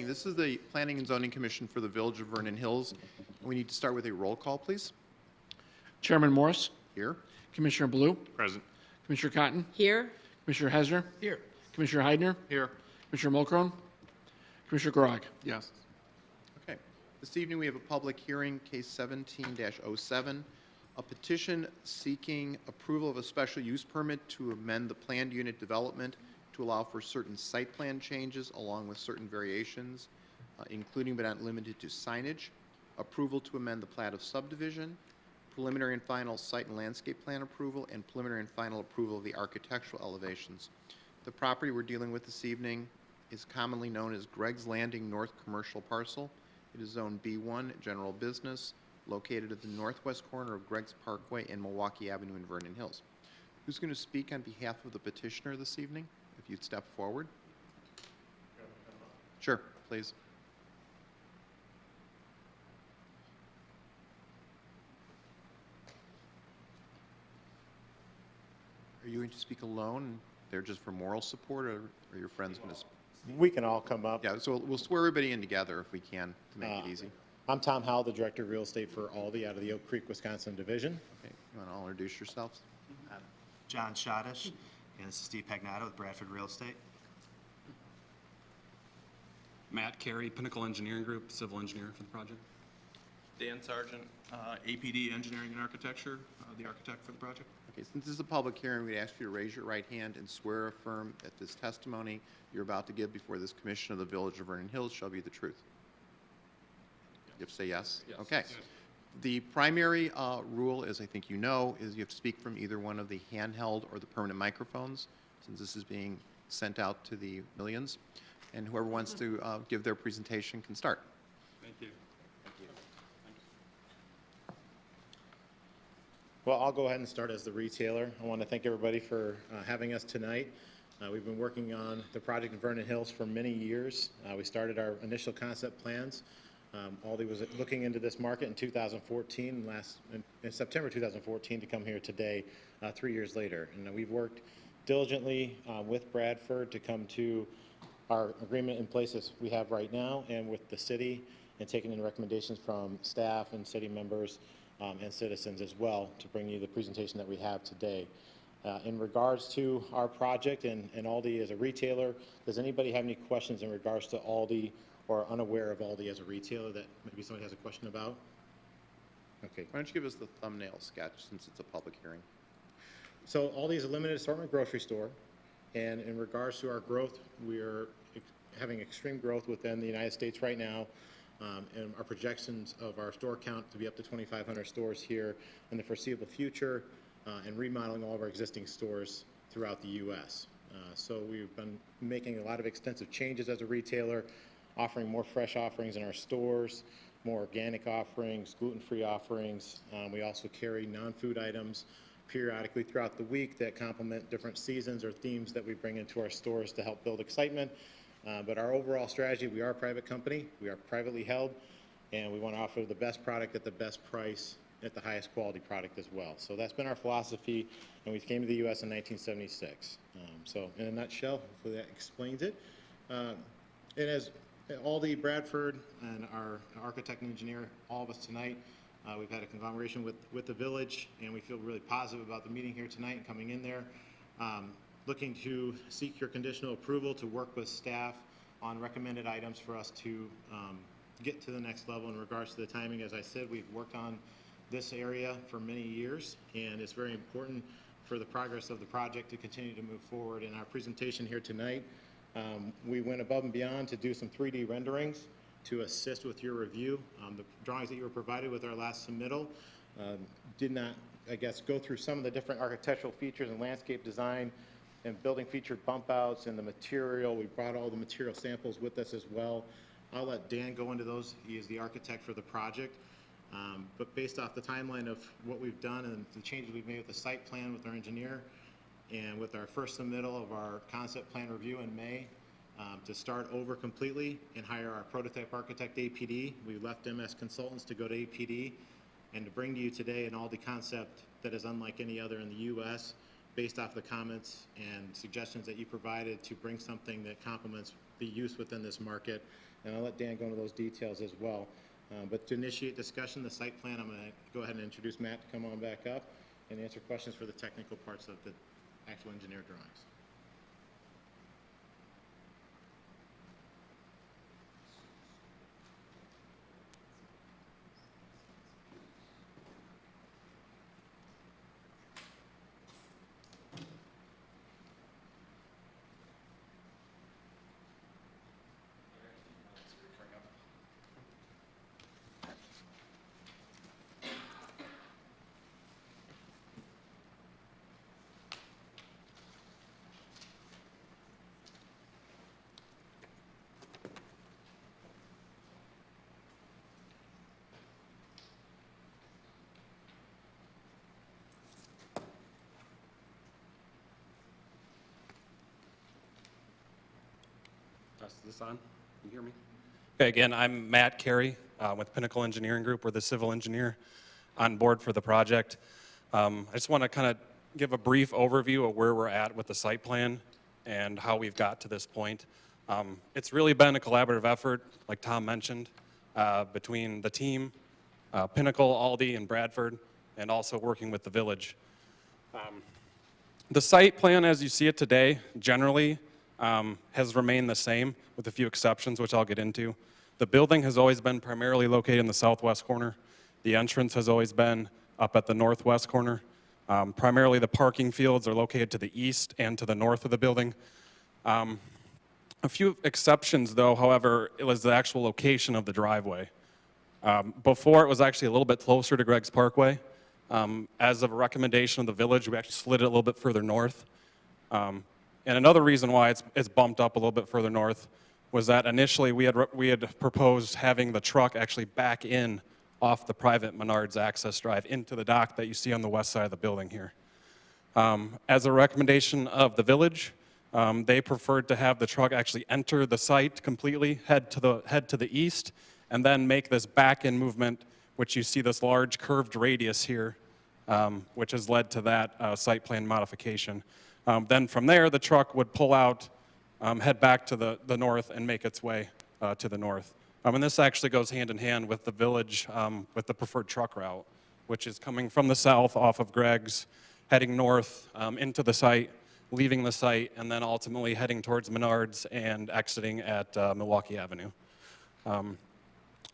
this is the Planning and Zoning Commission for the Village of Vernon Hills. We need to start with a roll call, please. Chairman Morris, Here. Commissioner Blue, Present. Commissioner Cotton, Here. Commissioner Hesner, Here. Commissioner Heidner, Here. Commissioner Mulchrone, Commissioner Grog. Yes. Okay. This evening, we have a public hearing, case 17-07, a petition seeking approval of a special use permit to amend the planned unit development to allow for certain site plan changes along with certain variations, including but not limited to signage, approval to amend the plat of subdivision, preliminary and final site and landscape plan approval, and preliminary and final approval of the architectural elevations. The property we're dealing with this evening is commonly known as Greg's Landing North Commercial Parcel. It is Zone B1, General Business, located at the northwest corner of Greg's Parkway and Milwaukee Avenue in Vernon Hills. Who's going to speak on behalf of the petitioner this evening? If you'd step forward. Sure, please. Are you going to speak alone? They're just for moral support, or are your friends going to speak? We can all come up. Yeah, so we'll swear everybody in together if we can to make it easy. I'm Tom Howell, the Director of Real Estate for Aldi out of the Oak Creek, Wisconsin division. Okay, you want to all introduce yourselves? John Schottish, and this is Steve Pagnato with Bradford Real Estate. Matt Carey, Pinnacle Engineering Group, civil engineer for the project. Dan Sargent, APD Engineering and Architecture, the architect for the project. Okay, since this is a public hearing, we'd ask you to raise your right hand and swear or affirm that this testimony you're about to give before this commission of the Village of Vernon Hills shall be the truth. You have to say yes? Yes. Okay. Yes. The primary rule, as I think you know, is you have to speak from either one of the handheld or the permanent microphones, since this is being sent out to the millions. And whoever wants to give their presentation can start. Thank you. Well, I'll go ahead and start as the retailer. I want to thank everybody for having us tonight. We've been working on the project in Vernon Hills for many years. We started our initial concept plans. Aldi was looking into this market in 2014, in September 2014, to come here today, 3 years later. And we've worked diligently with Bradford to come to our agreement in place as we have right now, and with the city, and taking in recommendations from staff and city members and citizens as well to bring you the presentation that we have today. In regards to our project and Aldi as a retailer, does anybody have any questions in regards to Aldi or unaware of Aldi as a retailer that maybe somebody has a question about? Okay. Why don't you give us the thumbnail sketch, since it's a public hearing? So Aldi is a limited assortment grocery store, and in regards to our growth, we are having extreme growth within the United States right now, and our projections of our store count to be up to 2,500 stores here in the foreseeable future, and remodeling all of our existing stores throughout the U.S. So we've been making a lot of extensive changes as a retailer, offering more fresh offerings in our stores, more organic offerings, gluten-free offerings. We also carry non-food items periodically throughout the week that complement different seasons or themes that we bring into our stores to help build excitement. But our overall strategy, we are a private company, we are privately held, and we want to offer the best product at the best price at the highest quality product as well. So that's been our philosophy, and we came to the U.S. in 1976. So in a nutshell, hopefully that explains it. And as Aldi, Bradford, and our architect and engineer, all of us tonight, we've had a conglomeration with the village, and we feel really positive about the meeting here tonight and coming in there. Looking to seek your conditional approval to work with staff on recommended items for us to get to the next level in regards to the timing. As I said, we've worked on this area for many years, and it's very important for the progress of the project to continue to move forward. In our presentation here tonight, we went above and beyond to do some 3D renderings to assist with your review. The drawings that you were provided with our last submittal did not, I guess, go through some of the different architectural features and landscape design and building featured bump outs and the material. We brought all the material samples with us as well. I'll let Dan go into those. He is the architect for the project. But based off the timeline of what we've done and the changes we've made with the site plan with our engineer, and with our first submittal of our concept plan review in May, to start over completely and hire our prototype architect, APD. We left them as consultants to go to APD, and to bring to you today an Aldi concept that is unlike any other in the U.S., based off the comments and suggestions that you provided to bring something that complements the use within this market and I'll let Dan go into those details as well. But to initiate discussion, the site plan, I'm going to go ahead and introduce Matt to come on back up and answer questions for the technical parts of the actual engineer drawings. Is this on? Can you hear me? Okay, again, I'm Matt Carey with Pinnacle Engineering Group. We're the civil engineer on board for the project. I just want to kind of give a brief overview of where we're at with the site plan and how we've got to this point. It's really been a collaborative effort, like Tom mentioned, between the team, Pinnacle, Aldi, and Bradford, and also working with the village. The site plan, as you see it today, generally has remained the same with a few exceptions, which I'll get into. The building has always been primarily located in the southwest corner. The entrance has always been up at the northwest corner. Primarily the parking fields are located to the east and to the north of the building. A few exceptions though, however, it was the actual location of the driveway. Before it was actually a little bit closer to Greg's Parkway. As of a recommendation of the village, we actually slid it a little bit further north. And another reason why it's bumped up a little bit further north was that initially we had proposed having the truck actually back in off the private Menards access drive into the dock that you see on the west side of the building here. As a recommendation of the village, they preferred to have the truck actually enter the site completely, head to the east, and then make this back-in movement, which you see this large curved radius here, which has led to that site plan modification. Then from there, the truck would pull out, head back to the north, and make its way to the north. And this actually goes hand in hand with the village, with the preferred truck route, which is coming from the south off of Greg's, heading north into the site, leaving the site, and then ultimately heading towards Menards and exiting at Milwaukee Avenue.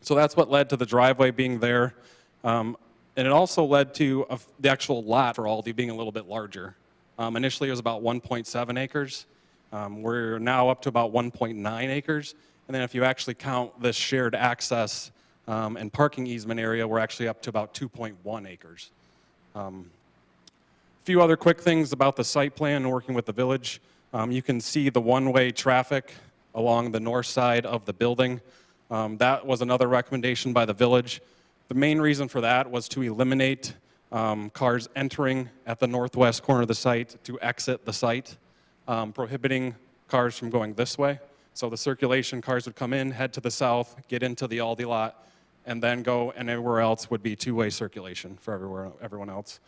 So that's what led to the driveway being there. And it also led to the actual lot for Aldi being a little bit larger. Initially, it was about 1.7 acres. We're now up to about 1.9 acres. And then if you actually count this shared access and parking easement area, we're actually up to about 2.1 acres. A few other quick things about the site plan and working with the village. You can see the one-way traffic along the north side of the building. That was another recommendation by the village. The main reason for that was to eliminate cars entering at the northwest corner of the site to exit the site, prohibiting cars from going this way. So the circulation cars would come in, head to the south, get into the Aldi lot, and then go, and everywhere else would be two-way circulation for everyone else.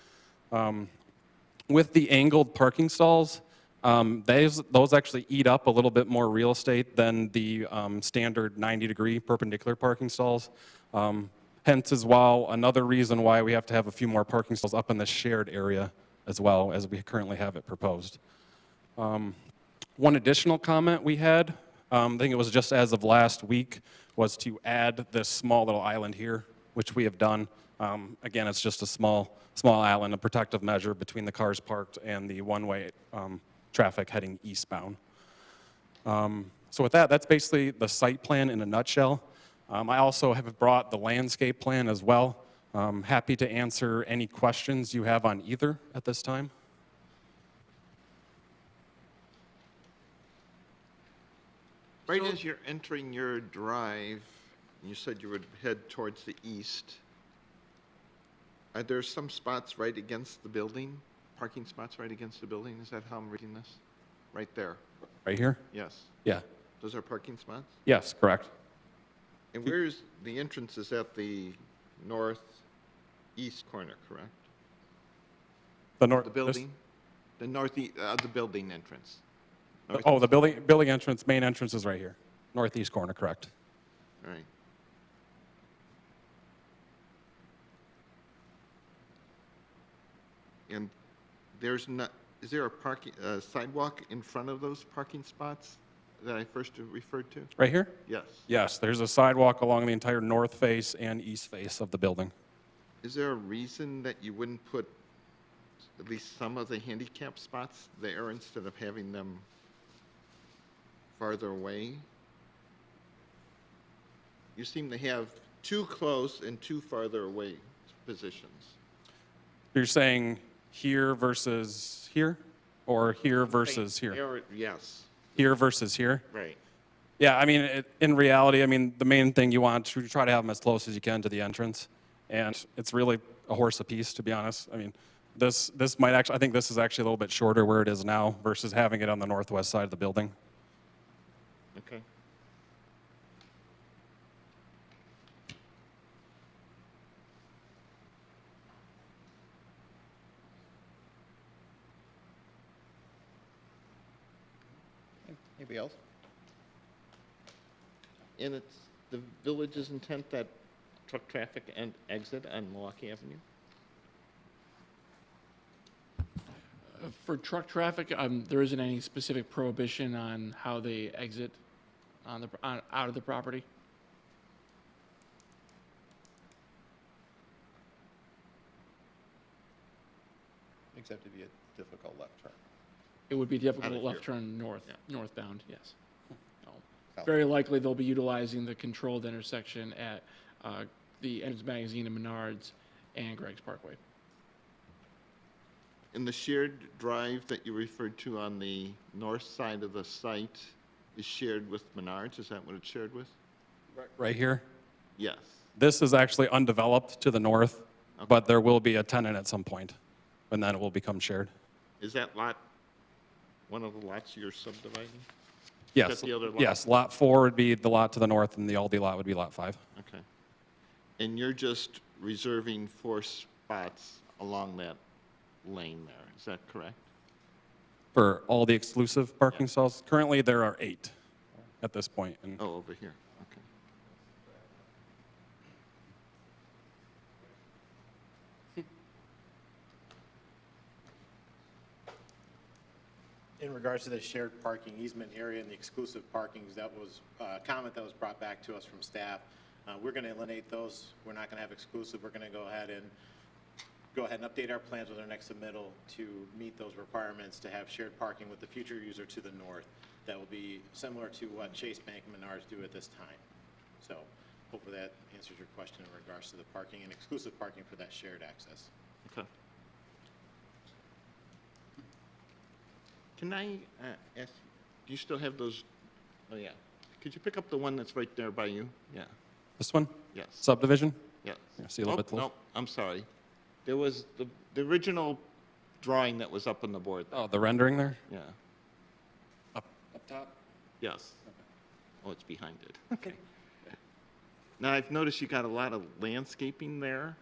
With the angled parking stalls, those actually eat up a little bit more real estate than the standard 90-degree perpendicular parking stalls. Hence as well, another reason why we have to have a few more parking stalls up in the shared area as well as we currently have it proposed. One additional comment we had, I think it was just as of last week, was to add this small little island here, which we have done. Again, it's just a small island, a protective measure between the cars parked and the one-way traffic heading eastbound. So with that, that's basically the site plan in a nutshell. I also have brought the landscape plan as well. Happy to answer any questions you have on either at this time. Right as you're entering your drive, you said you would head towards the east. Are there some spots right against the building? Parking spots right against the building? Is that how I'm reading this? Right there? Right here? Yes. Yeah. Those are parking spots? Yes, correct. And where's the entrance is at the northeast corner, correct? The north. The building? The northeast, the building entrance? Oh, the building entrance, main entrance is right here. Northeast corner, correct. All right. And there's not, is there a parking, sidewalk in front of those parking spots that I first referred to? Right here? Yes. Yes, there's a sidewalk along the entire north face and east face of the building. Is there a reason that you wouldn't put at least some of the handicap spots there instead of having them farther away? You seem to have two close and two farther away positions. You're saying here versus here? Or here versus here? Yes, Here versus here? right. Yeah, I mean, in reality, I mean, the main thing you want to try to have them as close as you can to the entrance. And it's really a horse apiece, to be honest. I mean, this might actually, I think this is actually a little bit shorter where it is now versus having it on the northwest side of the building. Okay. Anybody else? And it's the village's intent that truck traffic and exit on Milwaukee Avenue? For truck traffic, there isn't any specific prohibition on how they exit out of the property. Except it'd be a difficult left turn. It would be difficult of left here. turn north, Yeah. northbound, yes. South. Very likely they'll be utilizing the controlled intersection at the Ennis Magazine and Menards and Greg's Parkway. And the shared drive that you referred to on the north side of the site is shared with Menards? Is that what it's shared with? Right here? Yes. This is actually undeveloped to the north, but there will be a tenant at some point, and then it will become shared. Is that lot one of the lots you're subdividing? Yes, that the other lot? yes, lot 4 would be the lot to the north, and the Aldi lot would be lot 5. Okay. And you're just reserving 4 spots along that lane there, is that correct? For all the exclusive parking stalls, currently there are 8 at this point, and Oh, over here, okay. In regards to the shared parking easement area and the exclusive parkings, that was a comment that was brought back to us from staff. We're going to eliminate those. We're not going to have exclusive. We're going to go ahead and update our plans with our next submittal to meet those requirements to have shared parking with the future user to the north. That will be similar to what Chase Bank and Menards do at this time. So hopefully that answers your question in regards to the parking and exclusive parking for that shared access. Okay. Can I ask, do you still have those? Oh, yeah. Could you pick up the one that's right there by you? Yeah, this one, yes, subdivision? yes. Yeah, see a little bit closer. Nope, I'm sorry. There was the original drawing that was up on the board. Oh, the rendering there? Yeah, Up top? yes. Oh, it's behind it. Okay. Now, I've noticed you got a lot of landscaping there.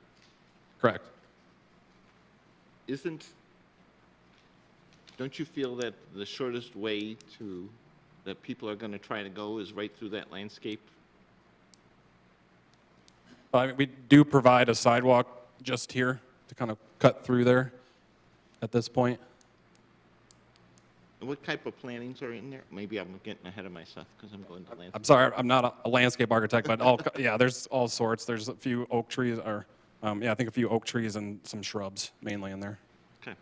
Correct. Don't you feel that the shortest way that people are going to try to go is right through that landscape? I mean, we do provide a sidewalk just here to kind of cut through there at this point. And what type of plantings are in there? Maybe I'm getting ahead of myself because I'm going to landscape. I'm sorry, I'm not a landscape architect, but yeah, there's all sorts. There's a few oak trees, or yeah, I think a few oak trees and some shrubs mainly in there. Okay.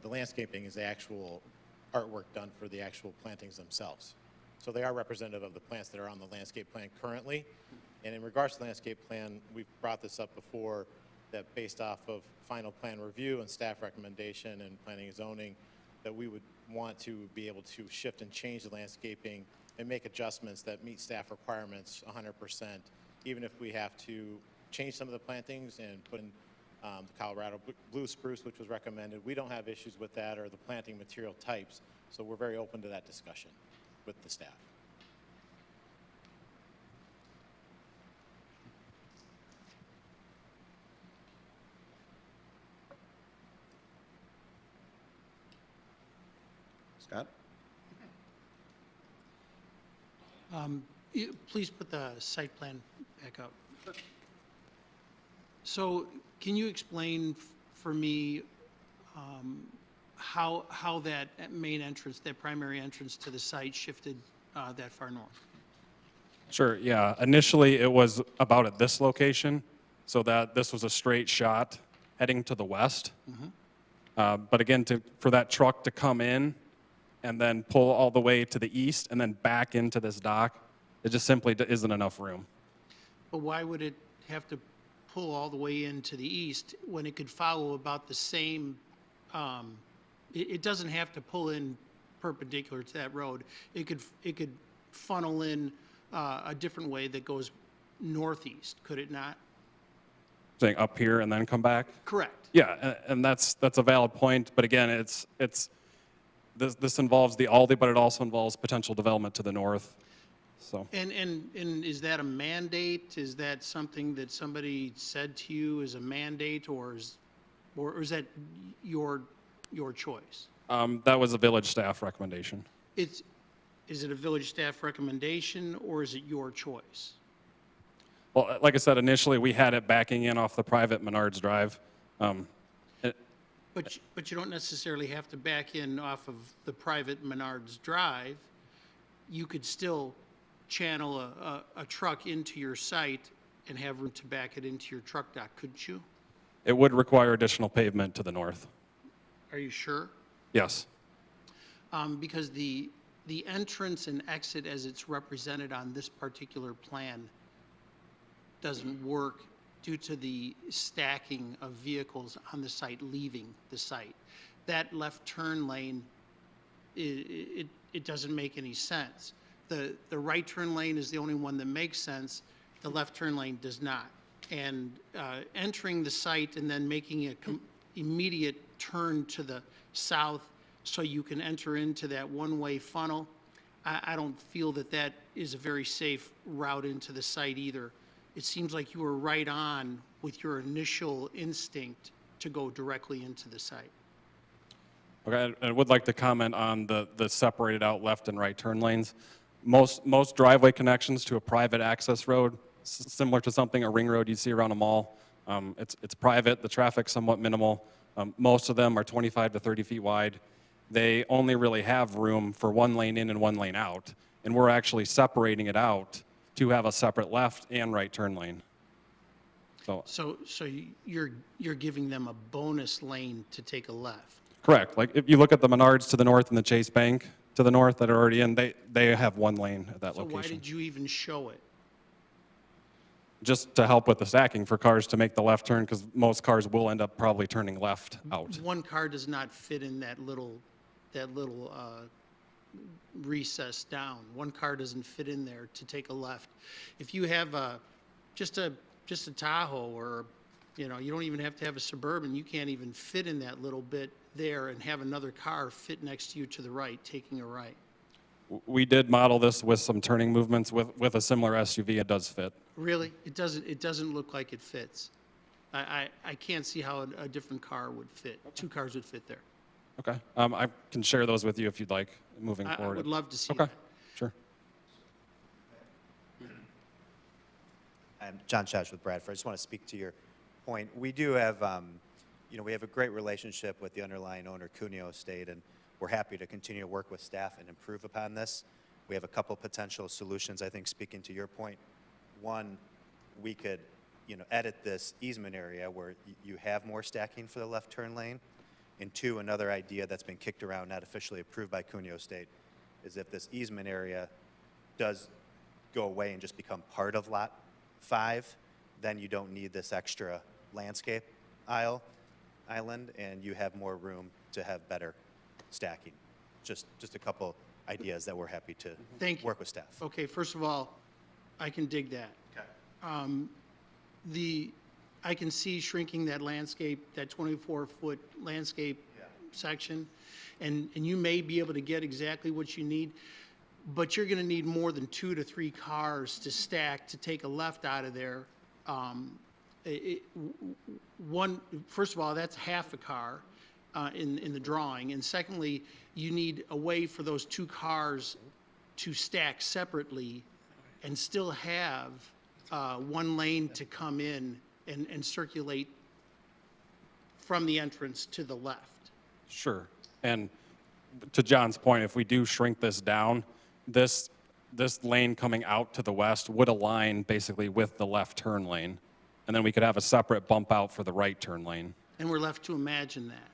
The landscaping is the actual artwork done for the actual plantings themselves. So they are representative of the plants that are on the landscape plan currently. And in regards to the landscape plan, we've brought this up before, that based off of final plan review and staff recommendation and planning and zoning, that we would want to be able to shift and change the landscaping and make adjustments that meet staff requirements 100%, even if we have to change some of the plantings and put in the Colorado blue spruce, which was recommended. We don't have issues with that or the planting material types, so we're very open to that discussion with the staff. Scott? Please put the site plan back up. So can you explain for me how that main entrance, that primary entrance to the site shifted that far north? Sure, yeah. Initially, it was about at this location, so that this was a straight shot heading to the west. But again, for that truck to come in and then pull all the way to the east and then back into this dock, it just simply isn't enough room. But why would it have to pull all the way into the east when it could follow about the same, it doesn't have to pull in perpendicular to that road. It could funnel in a different way that goes northeast, could it not? Saying up here and then come back? Correct. Yeah, and that's a valid point, but again, this involves the Aldi, but it also involves potential development to the north, so. And is that a mandate? Is that something that somebody said to you as a mandate, or is that your choice? That was a village staff recommendation. Is it a village staff recommendation, or is it your choice? Well, like I said, initially, we had it backing in off the private Menards Drive. But you don't necessarily have to back in off of the private Menards Drive. You could still channel a truck into your site and have room to back it into your truck dock, couldn't you? It would require additional pavement to the north. Are you sure? Yes. Because the entrance and exit as it's represented on this particular plan doesn't work due to the stacking of vehicles on the site leaving the site. That left turn lane, it doesn't make any sense. The right turn lane is the only one that makes sense. The left turn lane does not. And entering the site and then making an immediate turn to the south so you can enter into that one-way funnel, I don't feel that that is a very safe route into the site either. It seems like you were right on with your initial instinct to go directly into the site. Okay, I would like to comment on the separated out left and right turn lanes. Most driveway connections to a private access road, similar to a ring road you'd see around a mall, it's private, the traffic's somewhat minimal. Most of them are 25 to 30 feet wide. They only really have room for one lane in and one lane out, and we're actually separating it out to have a separate left and right turn lane. So you're giving them a bonus lane to take a left. Correct. Like if you look at the Menards to the north and the Chase Bank to the north that are already in, they have one lane at that So location. why did you even show it? Just to help with the stacking for cars to make the left turn, because most cars will end up probably turning left out. One car does not fit in that little recess down. One car doesn't fit in there to take a left. If you have just a Tahoe, or you don't even have to have a Suburban, you can't even fit in that little bit there and have another car fit next to you to the right, taking a right. We did model this with some turning movements with a similar SUV. It does fit. Really? It doesn't look like it fits. I can't see how a different car would fit. Two cars would fit there. Okay. I can share those with you if you'd like moving I forward. would love to see Okay. that. Sure. I'm John Shash with Bradford. I just want to speak to your point. We do have, we have a great relationship with the underlying owner, Cuneo Estate, and we're happy to continue to work with staff and improve upon this. We have a couple potential solutions, I think, speaking to your point. One, we could, edit this easement area where you have more stacking for the left turn lane. And two, another idea that's been kicked around, not officially approved by Cuneo State, is if this easement area does go away and just become part of Lot 5, then you don't need this extra landscape island, and you have more room to have better stacking. Just a couple ideas that we're happy to Thank you. work with staff. Okay, first of all, I can dig that. Okay. I can see shrinking that landscape, that 24-foot landscape section, and you may be able to get exactly what you need, but you're going to need more than 2 to 3 cars to stack to take a left out of there. First of all, that's half a car. in the drawing. And secondly, you need a way for those two cars to stack separately and still have one lane to come in and circulate from the entrance to the left. Sure. And to John's point, if we do shrink this down, this lane coming out to the west would align basically with the left turn lane. And then we could have a separate bump out for the right turn lane. And we're left to imagine that.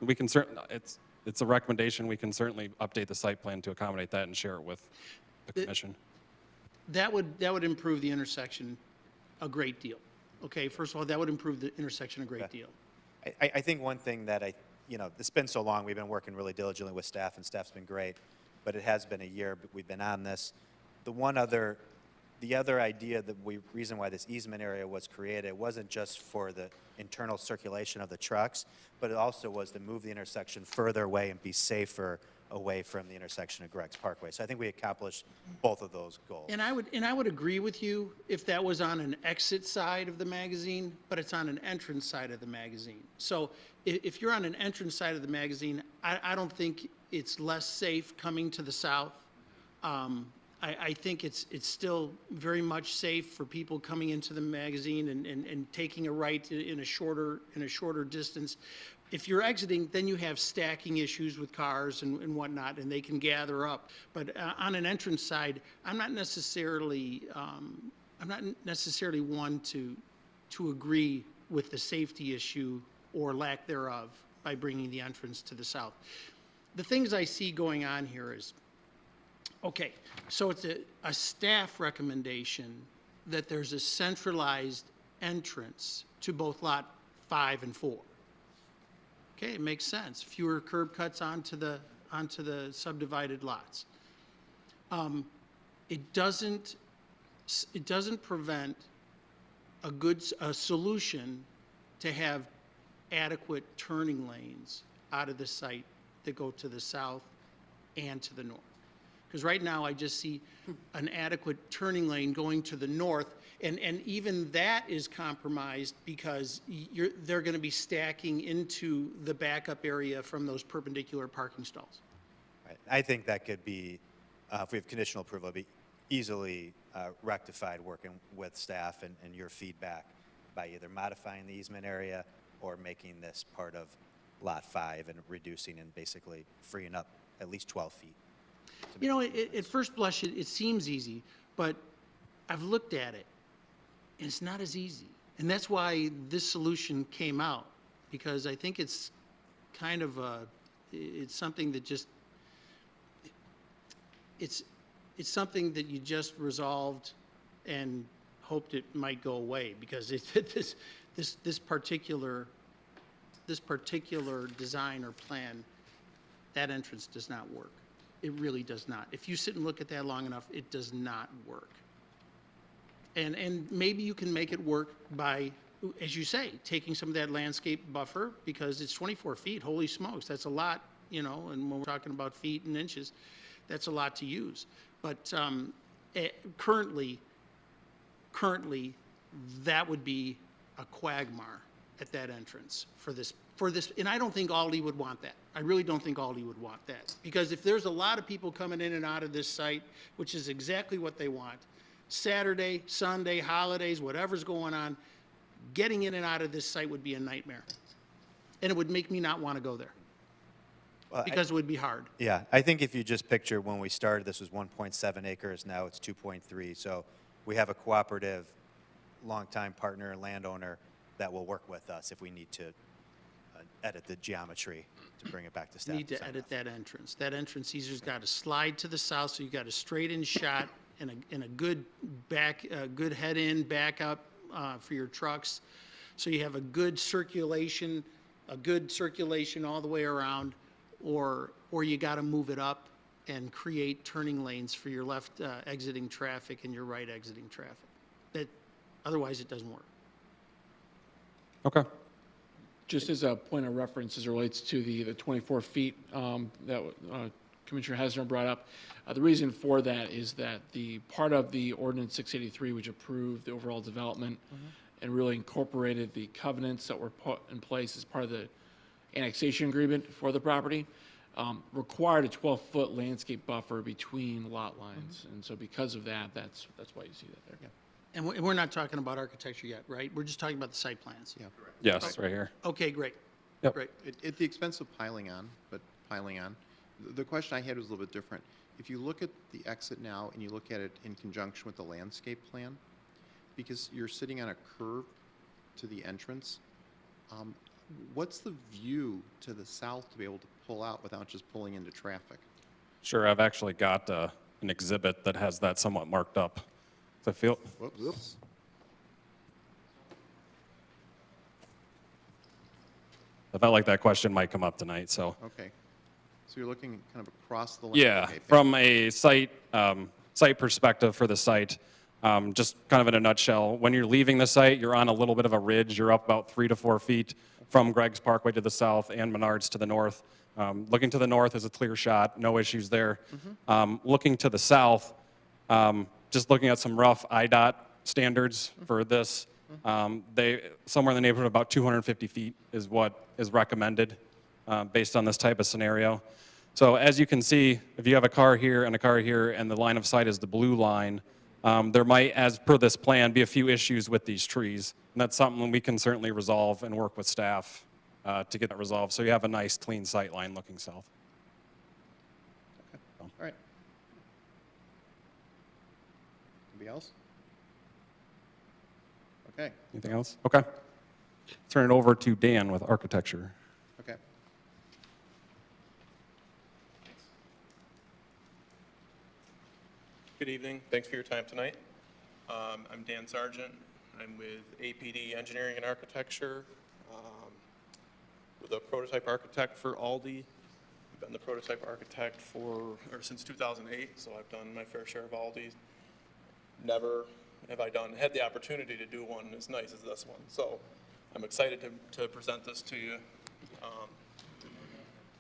We can certainly, it's a recommendation. We can certainly update the site plan to accommodate that and share it with the commission. That would improve the intersection a great deal. Okay, first of all, that would improve the intersection a great deal. I think one thing that it's been so long, we've been working really diligently with staff, and staff's been great, but it has been a year we've been on this. The other idea, reason why this easement area was created wasn't just for the internal circulation of the trucks, but it also was to move the intersection further away and be safer away from the intersection of Greg's Parkway. So I think we accomplished both of those goals. And I would agree with you if that was on an exit side of the magazine, but it's on an entrance side of the magazine. So if you're on an entrance side of the magazine, I don't think it's less safe coming to the south. I think it's still very much safe for people coming into the magazine and taking a right in a shorter distance. If you're exiting, then you have stacking issues with cars and whatnot, and they can gather up. But on an entrance side, I'm not necessarily one to agree with the safety issue or lack thereof by bringing the entrance to the south. The things I see going on here is, okay, so it's a staff recommendation that there's a centralized entrance to both Lot 5 and 4. Okay, it makes sense. Fewer curb cuts onto the subdivided lots. It doesn't prevent a solution to have adequate turning lanes out of the site that go to the south and to the north. Because right now, I just see an adequate turning lane going to the north, and even that is compromised because they're going to be stacking into the backup area from those perpendicular parking stalls. Right. I think that could be, if we have conditional approval, be easily rectified working with staff and your feedback by either modifying the easement area or making this part of Lot 5 and reducing and basically freeing up at least 12 feet. You know, at first blush, it seems easy, but I've looked at it, and it's not as easy. And that's why this solution came out, because I think it's kind of it's something that just, it's something that you just resolved and hoped it might go away, because this particular design or plan, that entrance does not work. It really does not. If you sit and look at that long enough, it does not work. And maybe you can make it work by, as you say, taking some of that landscape buffer, because it's 24 feet. Holy smokes, that's a lot, you know, and when we're talking about feet and inches, that's a lot to use. But currently, that would be a quagmire at that entrance for this, and I don't think Aldi would want that. I really don't think Aldi would want that, because if there's a lot of people coming in and out of this site, which is exactly what they want, Saturday, Sunday, holidays, whatever's going on, getting in and out of this site would be a nightmare. And it would make me not want to go there, because it would be hard. Yeah, I think if you just picture when we started, this was 1.7 acres, now it's 2.3. So we have a cooperative, longtime partner, landowner that will work with us if we need to edit the geometry to bring it back to staff. Need to edit that entrance. That entrance either's got to slide to the south, so you've got a straight-in shot and a good good head-in, back up for your trucks. So you have a good circulation all the way around, or you got to move it up and create turning lanes for your left exiting traffic and your right exiting traffic. Otherwise, it doesn't work. Okay. Just as a point of reference as it relates to the 24 feet that Commissioner Hasner brought up, the reason for that is that the part of the Ordinance 683, which approved the overall development and really incorporated the covenants that were put in place as part of the annexation agreement for the property, required a 12-foot landscape buffer between lot lines. And so because of that, that's why you see that there. And we're not talking about architecture yet, right? We're just talking about the site plans? Yeah. Yes, right here. Okay, great. Yep. Great. At the expense of piling on, the question I had was a little bit different. If you look at the exit now and you look at it in conjunction with the landscape plan, because you're sitting on a curve to the entrance, what's the view to the south to be able to pull out without just pulling into traffic? Sure, I've actually got an exhibit that has that somewhat marked up. So I feel, Whoops. I felt like that question might come up tonight, so. Okay. So you're looking kind of across the Yeah, landscape. from a site perspective for the site, just kind of in a nutshell, when you're leaving the site, you're on a little bit of a ridge. You're up about 3 to 4 feet from Greg's Parkway to the south and Menards to the north. Looking to the north is a clear shot, no issues there. Looking to the south, just looking at some rough IDOT standards for this, somewhere in the neighborhood of about 250 feet is what is recommended based on this type of scenario. So as you can see, if you have a car here and a car here and the line of sight is the blue line, there might, as per this plan, be a few issues with these trees. And that's something we can certainly resolve and work with staff to get that resolved. So you have a nice clean sight line looking south. All right. Anybody else? Okay. Anything else? Okay. Turn it over to Dan with architecture. Okay. Good evening. Thanks for your time tonight. I'm Dan Sargent. I'm with APD Engineering and Architecture. We're the prototype architect for Aldi. I've been the prototype architect since 2008, so I've done my fair share of Aldis. Never have I had the opportunity to do one as nice as this one. So I'm excited to present this to you.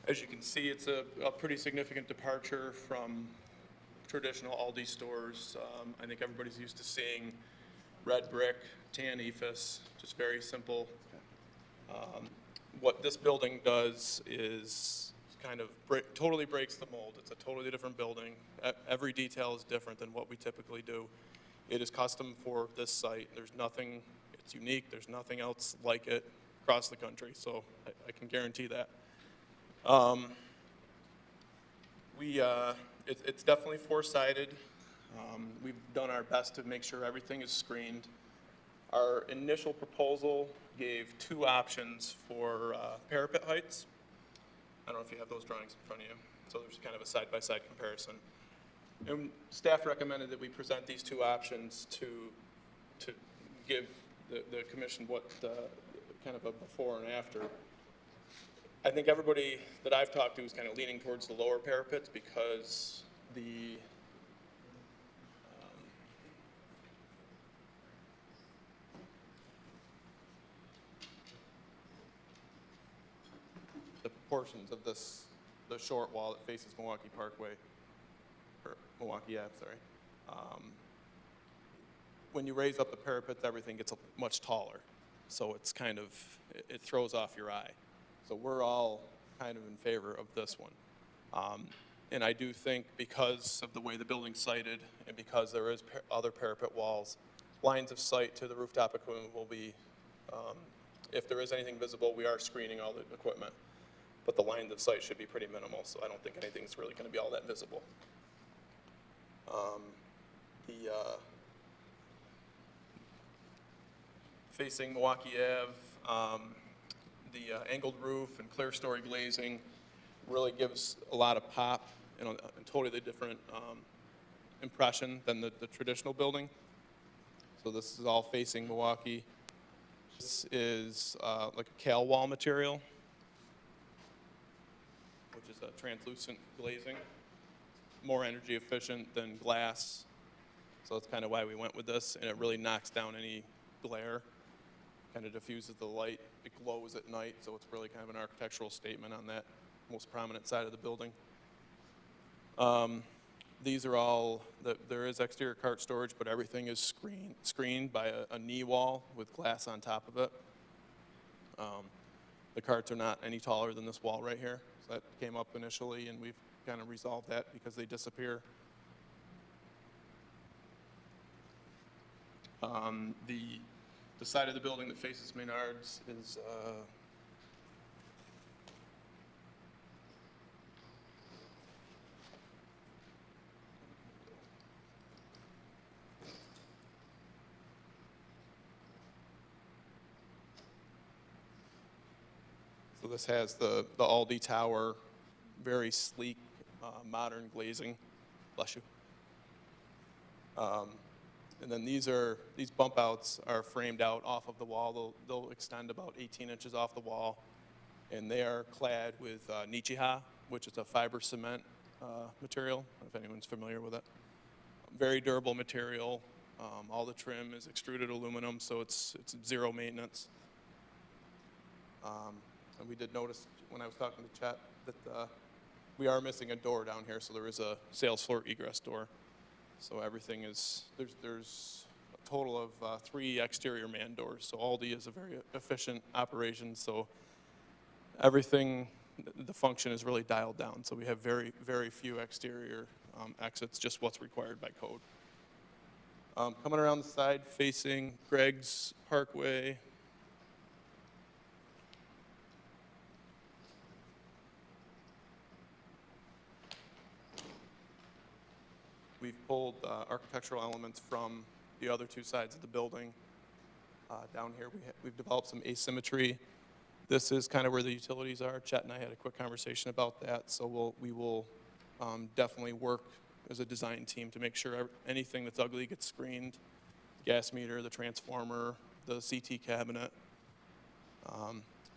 As you can see, it's a pretty significant departure from traditional Aldi stores. I think everybody's used to seeing red brick, tan ephes, just very simple. What this building does is kind of totally breaks the mold. It's a totally different building. Every detail is different than what we typically do. It is custom for this site. There's nothing, it's unique. There's nothing else like it across the country, so I can guarantee that. It's definitely four-sided. We've done our best to make sure everything is screened. Our initial proposal gave two options for parapet heights. I don't know if you have those drawings in front of you. So there's kind of a side-by-side comparison. And staff recommended that we present these two options to give the commission what kind of a before and after. I think everybody that I've talked to is kind of leaning towards the lower parapets because the portions of the short wall that faces Milwaukee Parkway, or Milwaukee Ave, sorry. When you raise up the parapets, everything gets much taller. So it's kind of, it throws off your eye. So we're all kind of in favor of this one. And I do think because of the way the building's sited and because there is other parapet walls, lines of sight to the rooftop equipment will be, if there is anything visible, we are screening all the equipment. But the lines of sight should be pretty minimal, so I don't think anything's really going to be all that visible. Facing Milwaukee Ave, the angled roof and clear story glazing really gives a lot of pop and a totally different impression than the traditional building. So this is all facing Milwaukee. This is like a Cal wall material, which is a translucent glazing, more energy efficient than glass. So that's kind of why we went with this, and it really knocks down any glare, kind of diffuses the light. It glows at night, so it's really kind of an architectural statement on that most prominent side of the building. These are all, there is exterior cart storage, but everything is screened by a knee wall with glass on top of it. The carts are not any taller than this wall right here. So that came up initially, and we've kind of resolved that because they disappear. The side of the building that faces Menards is, so this has the Aldi Tower, very sleek, modern glazing. Bless you. And then these bump outs are framed out off of the wall. They'll extend about 18 inches off the wall, and they are clad with Nichiha, which is a fiber cement material, if anyone's familiar with it. Very durable material. All the trim is extruded aluminum, so it's zero maintenance. And we did notice when I was talking to Chet that we are missing a door down here, so there is a sales floor egress door. So everything is, there's a total of 3 exterior man doors. So Aldi is a very efficient operation, so everything, the function is really dialed down. So we have very, very few exterior exits, just what's required by code. Coming around the side facing Greg's Parkway. We've pulled architectural elements from the other 2 sides of the building. Down here, we've developed some asymmetry. This is kind of where the utilities are. Chet and I had a quick conversation about that, so we will definitely work as a design team to make sure anything that's ugly gets screened. Gas meter, the transformer, the CT cabinet.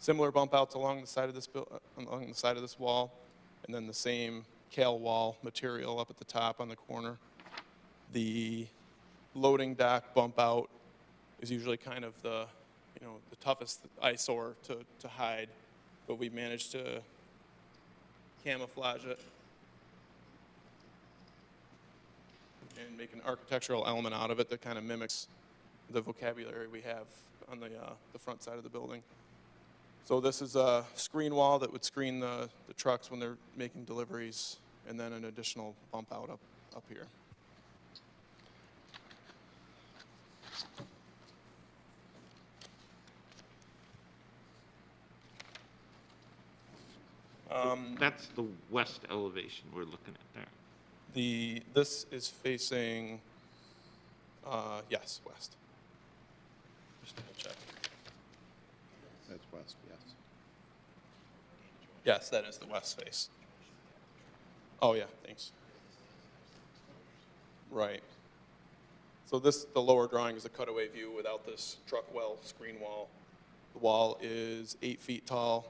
Similar bump outs along the side of this wall, and then the same Cal wall material up at the top on the corner. The loading dock bump out is usually kind of the toughest eyesore to hide, but we managed to camouflage it and make an architectural element out of it that kind of mimics the vocabulary we have on the front side of the building. So this is a screen wall that would screen the trucks when they're making deliveries, and then an additional bump out up here. That's the west elevation we're looking at there. This is facing, yes, west. Just double check. That's west, yes. Yes, that is the west face. Oh yeah, thanks. Right. So the lower drawing is a cutaway view without this truck well screen wall. The wall is 8 feet tall.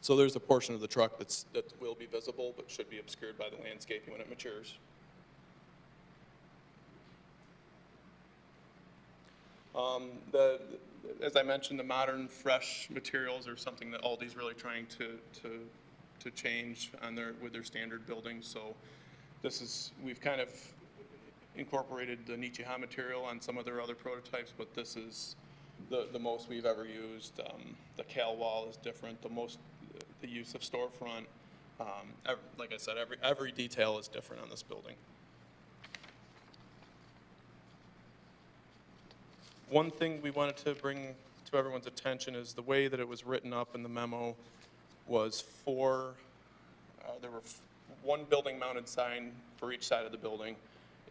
So there's a portion of the truck that will be visible, but should be obscured by the landscaping when it matures. As I mentioned, the modern, fresh materials are something that Aldi's really trying to change with their standard buildings. So we've kind of incorporated the Nichiha material on some of their other prototypes, but this is the most we've ever used. The Cal wall is different. The use of storefront. Like I said, every detail is different on this building. One thing we wanted to bring to everyone's attention is the way that it was written up in the memo was there were 1 building mounted sign for each side of the building.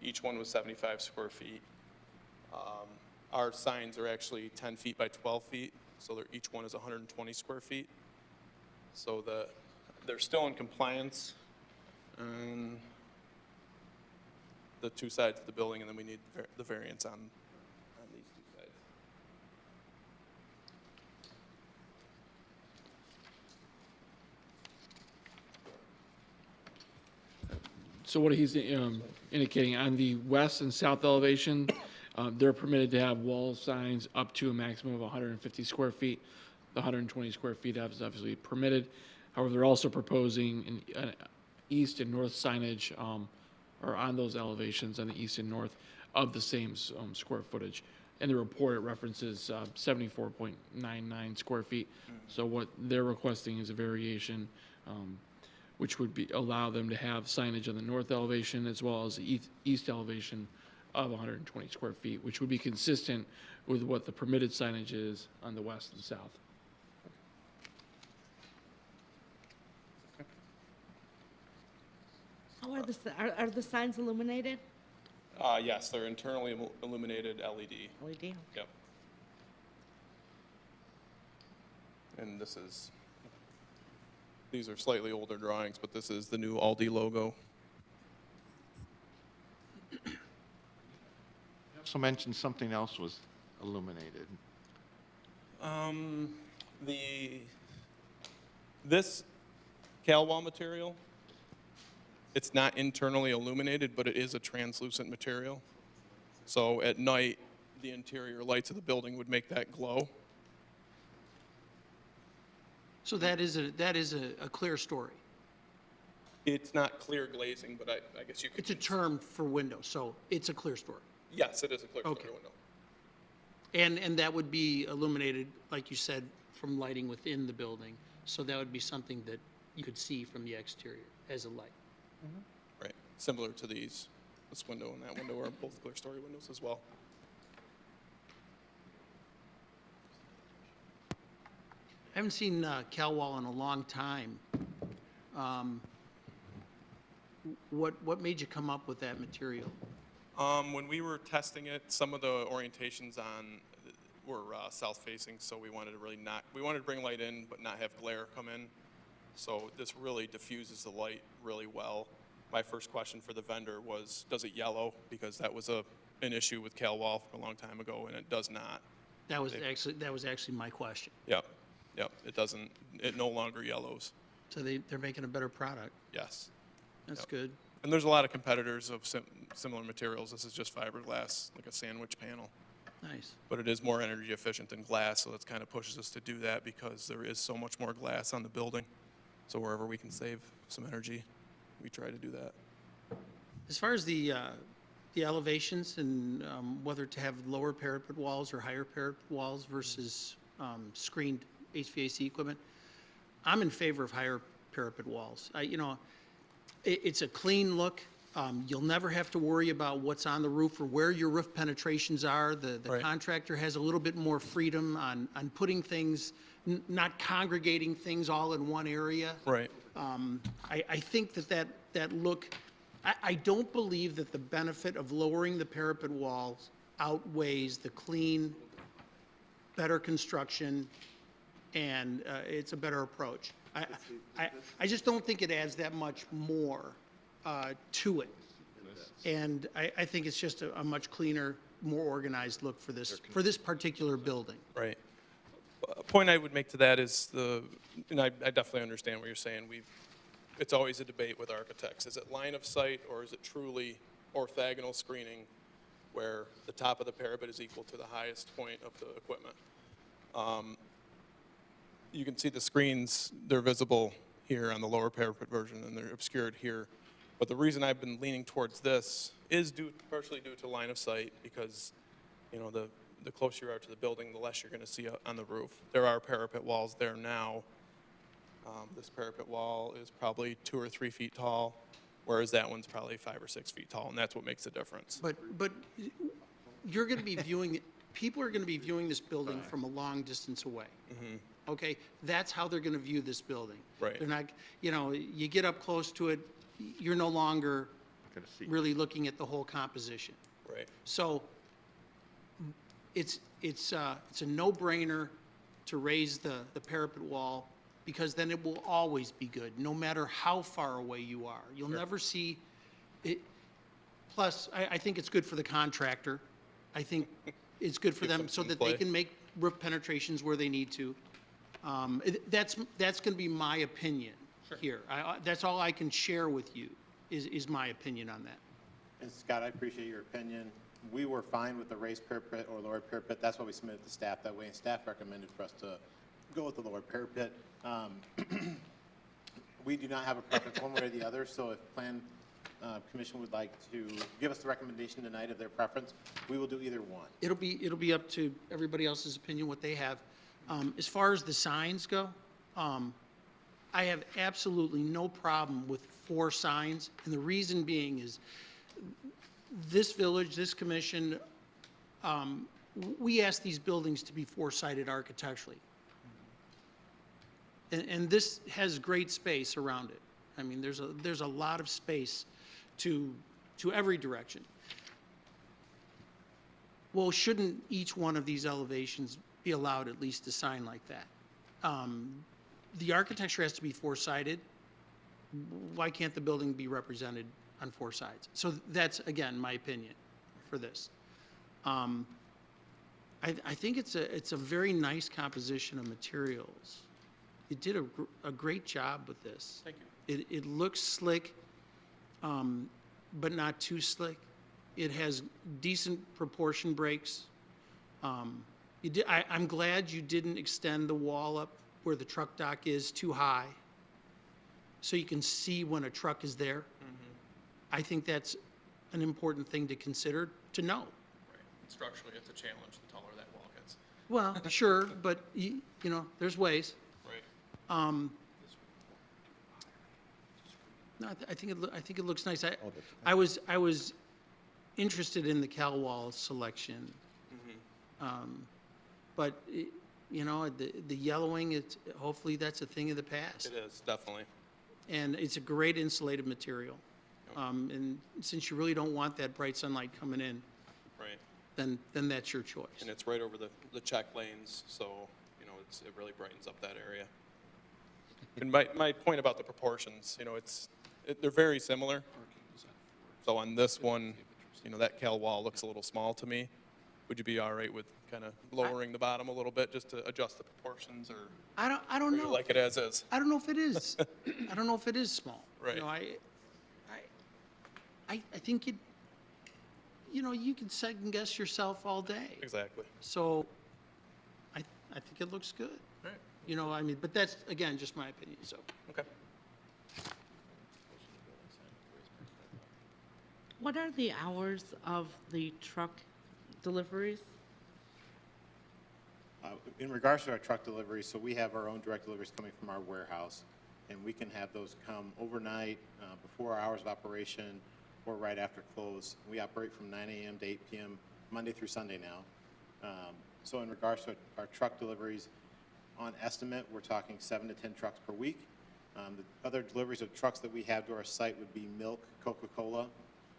Each one was 75 square feet. Our signs are actually 10 feet by 12 feet, so each one is 120 square feet. So they're still in compliance on the 2 sides of the building, and then we need the variance on these 2 sides. So what he's indicating, on the west and south elevation, they're permitted to have wall signs up to a maximum of 150 square feet. The 120 square feet is obviously permitted. However, they're also proposing an east and north signage, or on those elevations on the east and north of the same square footage. in the report, it references 74.99 square feet. So what they're requesting is a variation, which would allow them to have signage on the north elevation as well as the east elevation of 120 square feet, which would be consistent with what the permitted signage is on the west and south. How are the signs illuminated? Yes, they're internally illuminated LED. LED. Yep. And these are slightly older drawings, but this is the new Aldi logo. You also mentioned something else was illuminated. This cal wall material, it's not internally illuminated, but it is a translucent material. So at night, the interior lights of the building would make that glow. So that is a clear story. It's not clear glazing, but I guess you could. It's a term for windows, so it's a clear story. Yes, it is a clear Okay. window. And that would be illuminated, like you said, from lighting within the building. So that would be something that you could see from the exterior as a light. Right, similar to these. This window and that window are both clear story windows as well. I haven't seen Cal Wall in a long time. What made you come up with that material? When we were testing it, some of the orientations were south-facing, so we wanted to bring light in, but not have glare come in. So this really diffuses the light really well. My first question for the vendor was, does it yellow? Because that was an issue with Cal Wall from a long time ago, and it does not. That was actually my question. Yep, it doesn't, it no longer yellows, So they're making a better product. yes. That's Yep. good. And there's a lot of competitors of similar materials. This is just fiberglass, like a sandwich panel. Nice. But it is more energy efficient than glass, so that kind of pushes us to do that because there is so much more glass on the building. So wherever we can save some energy, we try to do that. As far as the elevations and whether to have lower parapet walls or higher parapet walls versus screened HVAC equipment, I'm in favor of higher parapet walls. It's a clean look. You'll never have to worry about what's on the roof or where your roof penetrations are. The Right. contractor has a little bit more freedom on putting things, not congregating things all in one area. Right. I think that look, I don't believe that the benefit of lowering the parapet walls outweighs the clean, better construction, and it's a better approach. I just don't think it adds that much more to it. And I think it's just a much cleaner, more organized look for this particular building. Right. A point I would make to that is and I definitely understand what you're saying. It's always a debate with architects. Is it line of sight or is it truly orthogonal screening where the top of the parapet is equal to the highest point of the equipment? You can see the screens, they're visible here on the lower parapet version and they're obscured here. But the reason I've been leaning towards this is partially due to line of sight because, the closer you are to the building, the less you're going to see on the roof. There are parapet walls there now. This parapet wall is probably 2 or 3 feet tall, whereas that one's probably 5 or 6 feet tall, and that's what makes the difference. But you're going to be people are going to be viewing this building from a long distance away. Okay? That's how they're going to view this building. Right. They're not, you get up close to it, you're no longer Gonna see. really looking at the whole composition. Right. So it's a no-brainer to raise the parapet wall because then it will always be good, no matter how far away you are. You'll never see it. Plus, I think it's good for the contractor. I think it's good for Gives them them so some that they play. can make roof penetrations where they need to. That's going to be my opinion here. That's all I can share with you is my opinion on that. And Scott, I appreciate your opinion. We were fine with the raised parapet or lowered parapet. That's why we submitted to staff that way, and staff recommended for us to go with the lowered parapet. We do not have a preference one way or the other, so if Plan commission would like to give us the recommendation tonight of their preference, we will do either one. It'll be up to everybody else's opinion, what they have. As far as the signs go, I have absolutely no problem with 4 signs, and the reason being is this village, this commission, we ask these buildings to be 4-sided architecturally. And this has great space around it. I mean, there's a lot of space to every direction. Well, shouldn't each one of these elevations be allowed at least a sign like that? The architecture has to be 4-sided. Why can't the building be represented on 4 sides? So that's, again, my opinion for this. I think it's a very nice composition of materials. You did a great job with this. Thank you. It looks slick, but not too slick. It has decent proportion breaks. I'm glad you didn't extend the wall up where the truck dock is too high, so you can see when a truck is there. I think that's an important thing to consider, to know. Right. Structurally, it's a challenge the taller that wall gets. Well, sure, but you know, there's ways. Right. No, I think it looks nice. I was interested in the Cal Wall selection. But you know, the yellowing, hopefully that's a thing of the past. It is, definitely. And it's a great insulated material. And since you really don't want that bright sunlight coming in, Right. then that's your choice. And it's right over the check lanes, so, you know, it really brightens up that area. And my point about the proportions, you know, they're very similar. So on this one, you know, that Cal wall looks a little small to me. Would you be all right with kind of lowering the bottom a little bit just to adjust the proportions, or I don't or you know. like it as is? I don't know if it is. I don't know if it is small. Right. You know, I think you know, you can second guess yourself all day. Exactly. So I think it looks good. Right. You know, I mean, but that's, again, just my opinion, so. Okay. What are the hours of the truck deliveries? In regards to our truck deliveries, so we have our own direct deliveries coming from our warehouse, and we can have those come overnight, before our hours of operation, or right after close. We operate from 9 a.m. to 8 p.m. Monday through Sunday now. So in regards to our truck deliveries, on estimate, we're talking 7 to 10 trucks per week. The other deliveries of trucks that we have to our site would be milk, Coca-Cola,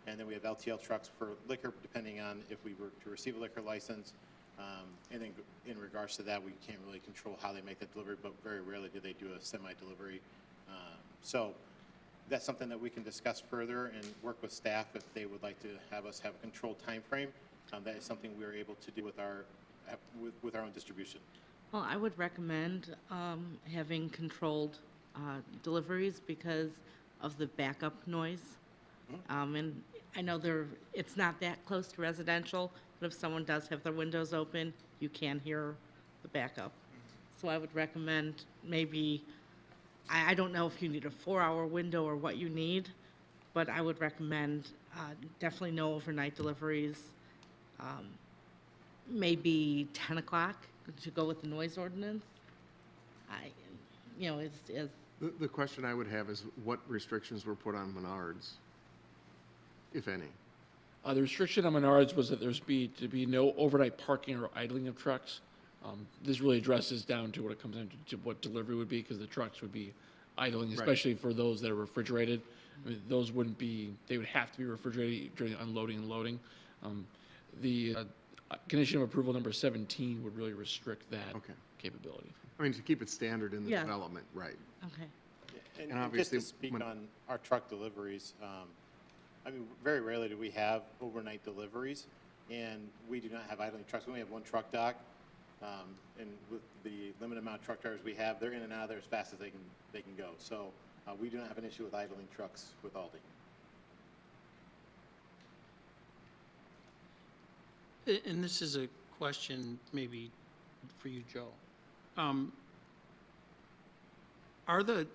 and then we have LTL trucks for liquor, depending on if we were to receive a liquor license. And then in regards to that, we can't really control how they make that delivery, but very rarely do they do a semi-delivery. So that's something that we can discuss further and work with staff if they would like to have us have a controlled time frame. That is something we are able to do with our own distribution. Well, I would recommend having controlled deliveries because of the backup noise. And I know it's not that close to residential, but if someone does have their windows open, you can hear the backup. So I would recommend maybe, I don't know if you need a 4-hour window or what you need, but I would recommend definitely no overnight deliveries. Maybe 10 o'clock to go with the noise ordinance. The question I would have is what restrictions were put on Menards, if any? The restriction on Menards was that to be no overnight parking or idling of trucks. This really addresses down to what it comes down to what delivery would be, because the trucks would be idling, especially for those that are refrigerated. I mean, those wouldn't be, they would have to be refrigerated during unloading and loading. The condition of approval number 17 would really restrict that Okay. capability. I mean, to keep it standard in the Yeah. development, right? Okay. And Just obviously, to speak when- on our truck deliveries, I mean, very rarely do we have overnight deliveries, and we do not have idling trucks. We only have one truck dock, and with the limited amount of truck drivers we have, they're in and out of there as fast as they can go. So we do not have an issue with idling trucks with Aldi. And this is a question maybe for you, Joe. Are the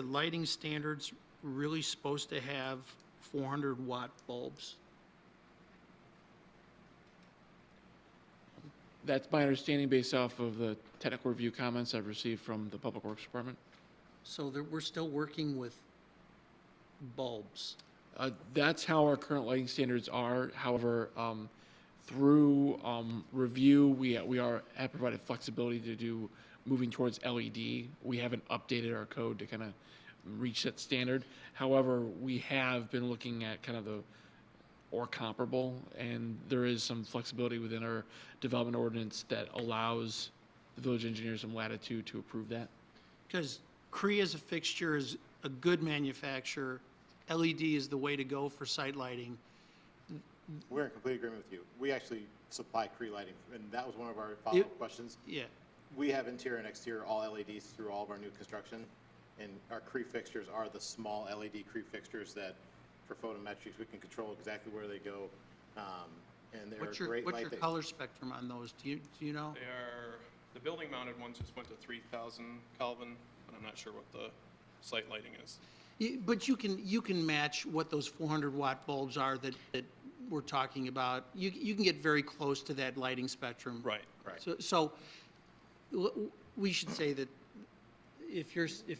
lighting standards really supposed to have 400-watt bulbs? That's my understanding based off of the technical review comments I've received from the Public Works Department. So we're still working with bulbs. That's how our current lighting standards are. However, through review, we have provided flexibility to do moving towards LED. We haven't updated our code to kind of reach that standard. However, we have been looking at kind of the or comparable, and there is some flexibility within our development ordinance that allows the village engineer some latitude to approve that. Because Cree as a fixture is a good manufacturer. LED is the way to go for site lighting. We're in complete agreement with you. We actually supply Cree lighting, and that was one of our follow-up questions. Yeah, We have interior and exterior all LEDs through all of our new construction, and our Cree fixtures are the small LED Cree fixtures that, for photometrics, we can control exactly where they go, and they're what's a great your light. that- color spectrum on those? Do you know? They are, the building mounted ones just went to 3,000 Kelvin, but I'm not sure what the site lighting is. But you can match what those 400-watt bulbs are that we're talking about. You can get very close to that lighting spectrum. Right. So we should say that if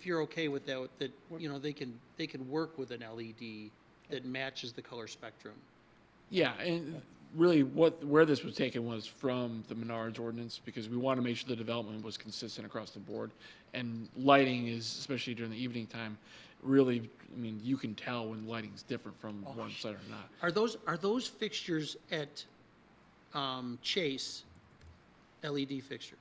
you're okay with that, you know, they can work with an LED that matches the color spectrum. Yeah, and really where this was taken was from the Menards ordinance, because we want to make sure the development was consistent across the board. And lighting is, especially during the evening time, really, I mean, you can tell when lighting's different from one side or not. Are those fixtures at Chase LED fixtures?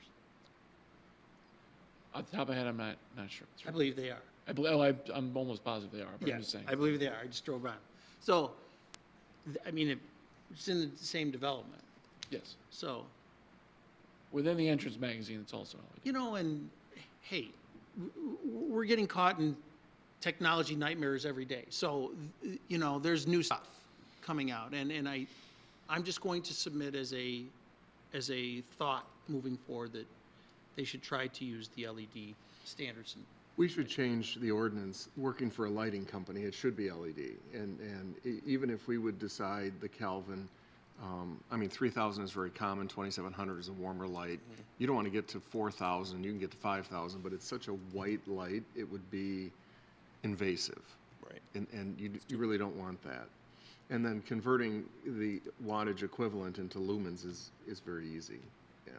Off the top of my head, I'm not sure. I believe they are. I'm almost positive they are, but I'm just saying. I believe they are. I just drove by. So, I mean, it's in the same development. Yes. So, Within the entrance magazine, it's also LED. you know, and hey, we're getting caught in technology nightmares every day. So, you know, there's new stuff coming out, and I'm just going to submit as a thought moving forward that they should try to use the LED standards. We should change the ordinance, working for a lighting company, it should be LED. And even if we would decide the Kelvin, I mean, 3,000 is very common, 2,700 is a warmer light. You don't want to get to 4,000, you can get to 5,000, but it's such a white light, it would be invasive. Right. And you really don't want that. And then converting the wattage equivalent into lumens is very easy, yeah.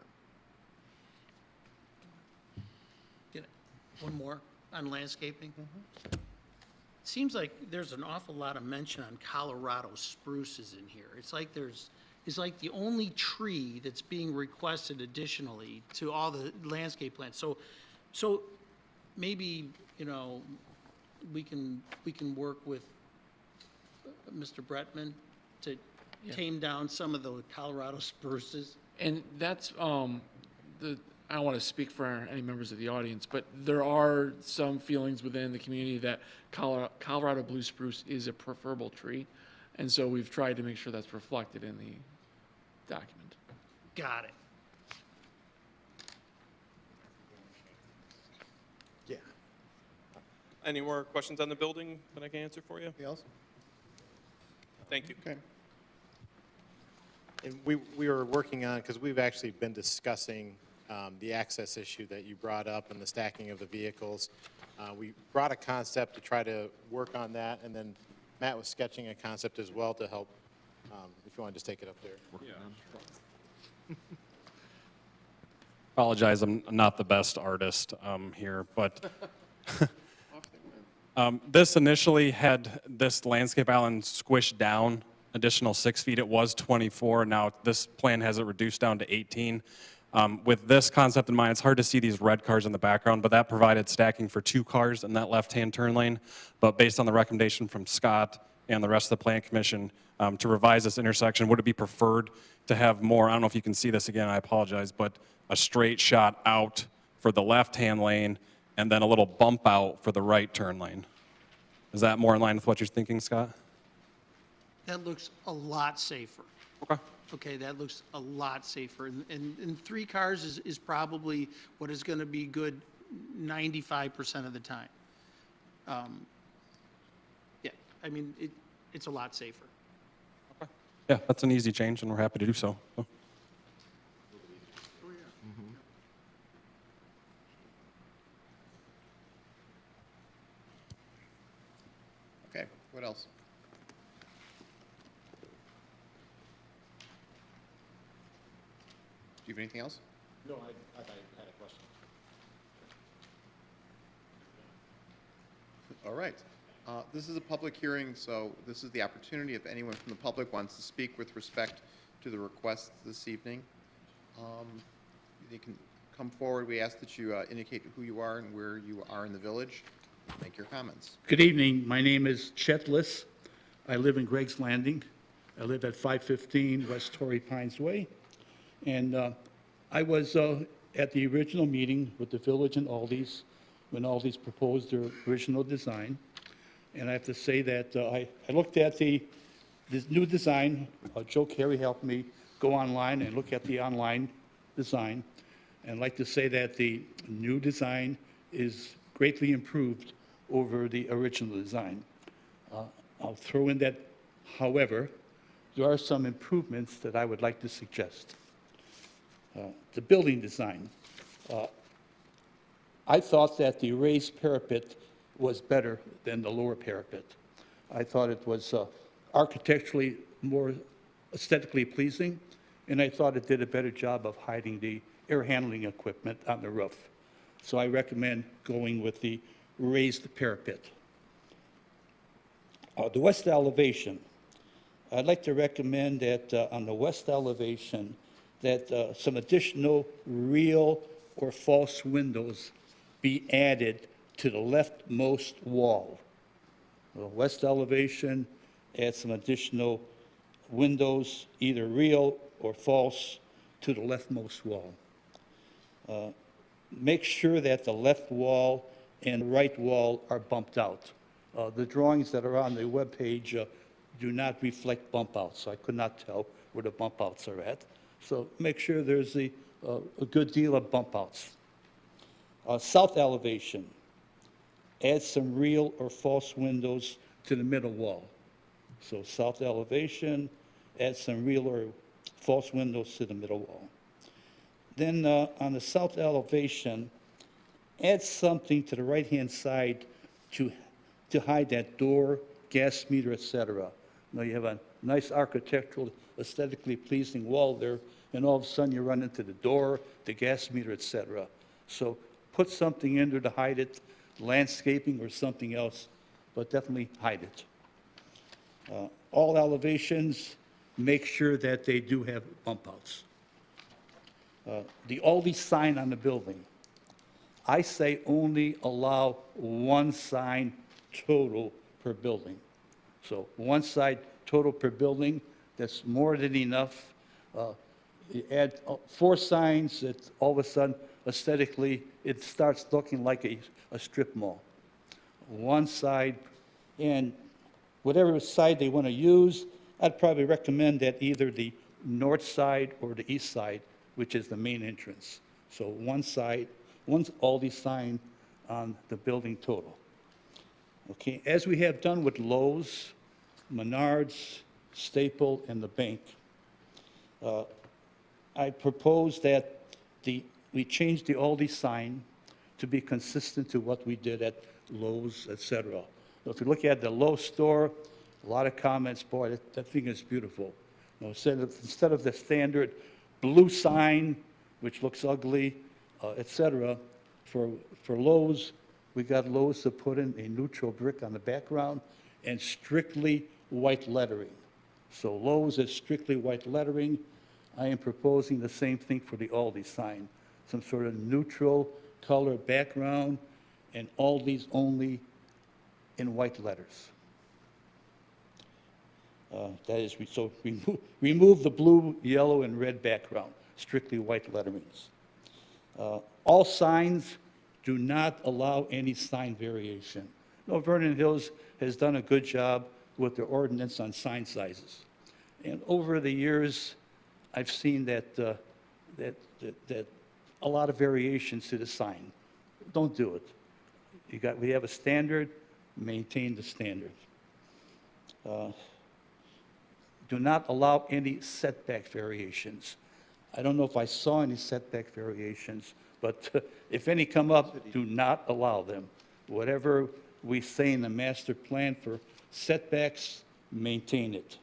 One more on landscaping. Seems like there's an awful lot of mention on Colorado spruces in here. It's like the only tree that's being requested additionally to all the landscape plants. So maybe, you know, we can work with Mr. Bretman to tame down some of the Colorado spruces. And that's, I don't want to speak for any members of the audience, but there are some feelings within the community that Colorado blue spruce is a preferable tree. And so we've tried to make sure that's reflected in the document. Got it. Yeah. Any more questions on the building that I can answer for you? Anything else? Thank you. Okay. And we were working on, because we've actually been discussing the access issue that you brought up and the stacking of the vehicles. We brought a concept to try to work on that, and then Matt was sketching a concept as well to help, if you want to just take it up there. Apologize, I'm not the best artist here, but this initially had this landscape island squished down additional 6 feet. It was 24. Now this plan has it reduced down to 18. With this concept in mind, it's hard to see these red cars in the background, but that provided stacking for 2 cars in that left-hand turn lane. But based on the recommendation from Scott and the rest of the Plan Commission to revise this intersection, would it be preferred to have more, I don't know if you can see this again, I apologize, but a straight shot out for the left-hand lane and then a little bump out for the right turn lane? Is that more in line with what you're thinking, Scott? That looks a lot safer. Okay. Okay, that looks a lot safer. And 3 cars is probably what is going to be good 95% of the time. Yeah, I mean, it's a lot safer. Yeah, that's an easy change, and we're happy to do so. Okay, what else? Do you have anything else? No, I thought I had a question. All right. This is a public hearing, so this is the opportunity if anyone from the public wants to speak with respect to the requests this evening. You can come forward. We ask that you indicate who you are and where you are in the village. Make your comments. Good evening. My name is Chet Liss. I live in Greg's Landing. I live at 515 West Torrey Pines Way. And I was at the original meeting with the village and Aldi's when Aldi's proposed their original design. And I have to say that I looked at this new design. Joe Carey helped me go online and look at the online design. And I'd like to say that the new design is greatly improved over the original design. I'll throw in that, however, there are some improvements that I would like to suggest. The building design. I thought that the raised parapet was better than the lower parapet. I thought it was architecturally more aesthetically pleasing, and I thought it did a better job of hiding the air handling equipment on the roof. So I recommend going with the raised parapet. The west elevation. I'd like to recommend that on the west elevation that some additional real or false windows be added to the leftmost wall. The west elevation, add some additional windows, either real or false, to the leftmost wall. Make sure that the left wall and the right wall are bumped out. The drawings that are on the webpage do not reflect bump outs, so I could not tell where the bump outs are at. So make sure there's a good deal of bump outs. South elevation, add some real or false windows to the middle wall. So south elevation, add some real or false windows to the middle wall. Then on the south elevation, add something to the right-hand side to hide that door, gas meter, etc. Now you have a nice architectural, aesthetically pleasing wall there, and all of a sudden you run into the door, the gas meter, etc. So put something in there to hide it, landscaping or something else, but definitely hide it. All elevations, make sure that they do have bump outs. The Aldi sign on the building. I say only allow one sign total per building. So one side total per building, that's more than enough. You add 4 signs, it's all of a sudden aesthetically, it starts looking like a strip mall. One side, and whatever side they want to use, I'd probably recommend that either the north side or the east side, which is the main entrance. So one side, one's Aldi sign on the building total. Okay, as we have done with Lowe's, Menards, Staple, and the bank, I propose that we change the Aldi sign to be consistent to what we did at Lowe's, et cetera. If you look at the Lowe's store, a lot of comments, boy, that thing is beautiful. You know, instead of the standard blue sign, which looks ugly, et cetera, for Lowe's, we got Lowe's to put in a neutral brick on the background and strictly white lettering. So Lowe's is strictly white lettering. I am proposing the same thing for the Aldi sign, some sort of neutral color background, and Aldi's only in white letters. That is, so remove the blue, yellow, and red background, strictly white letterings. All signs, do not allow any sign variation. No, Vernon Hills has done a good job with their ordinance on sign sizes. And over the years, I've seen that a lot of variations to the sign. Don't do it. We have a standard, maintain the standard. Do not allow any setback variations. I don't know if I saw any setback variations, but if any come up, do not allow them. Whatever we say in the master plan for setbacks, maintain it.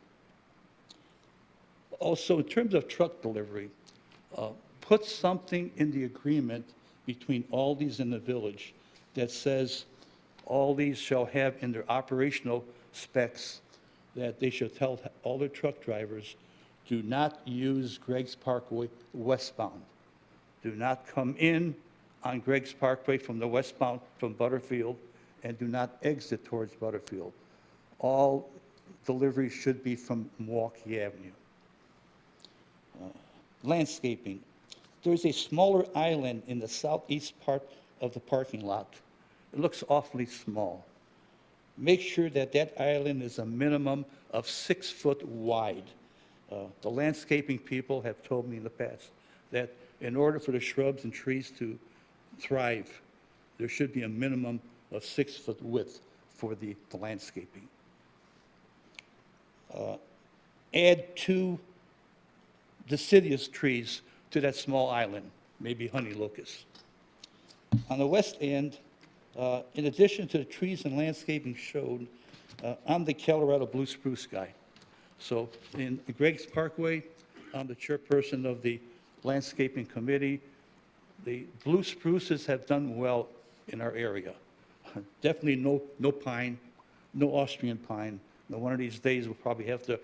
Also, in terms of truck delivery, put something in the agreement between Aldi's and the village that says Aldi's shall have in their operational specs that they should tell all their truck drivers, do not use Greg's Parkway westbound. Do not come in on Greg's Parkway from the westbound from Butterfield, and do not exit towards Butterfield. All deliveries should be from Milwaukee Avenue. Landscaping. There's a smaller island in the southeast part of the parking lot. It looks awfully small. Make sure that that island is a minimum of 6 foot wide. The landscaping people have told me in the past that in order for the shrubs and trees to thrive, there should be a minimum of 6 foot width for the landscaping. Add 2 deciduous trees to that small island, maybe honey locust. On the west end, in addition to the trees and landscaping showed, I'm the Colorado blue spruce guy. So in Greg's Parkway, I'm the chairperson of the landscaping committee. The blue spruces have done well in our area. Definitely no pine, no Austrian pine. Now, one of these days, we'll probably have to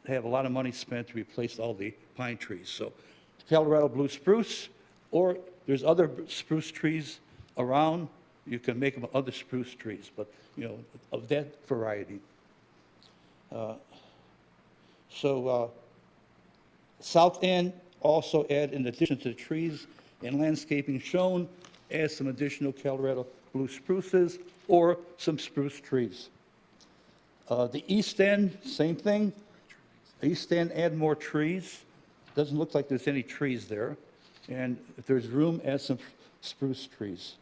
have a lot of money spent to replace all the pine trees. So Colorado blue spruce, or there's other spruce trees around. You can make them other spruce trees, but, you know, of that variety. South end also add, in addition to the trees and landscaping shown, add some additional Colorado blue spruces or some spruce trees. The east end, same thing. East end, add more trees. Doesn't look like there's any trees there. And if there's room, add some spruce trees.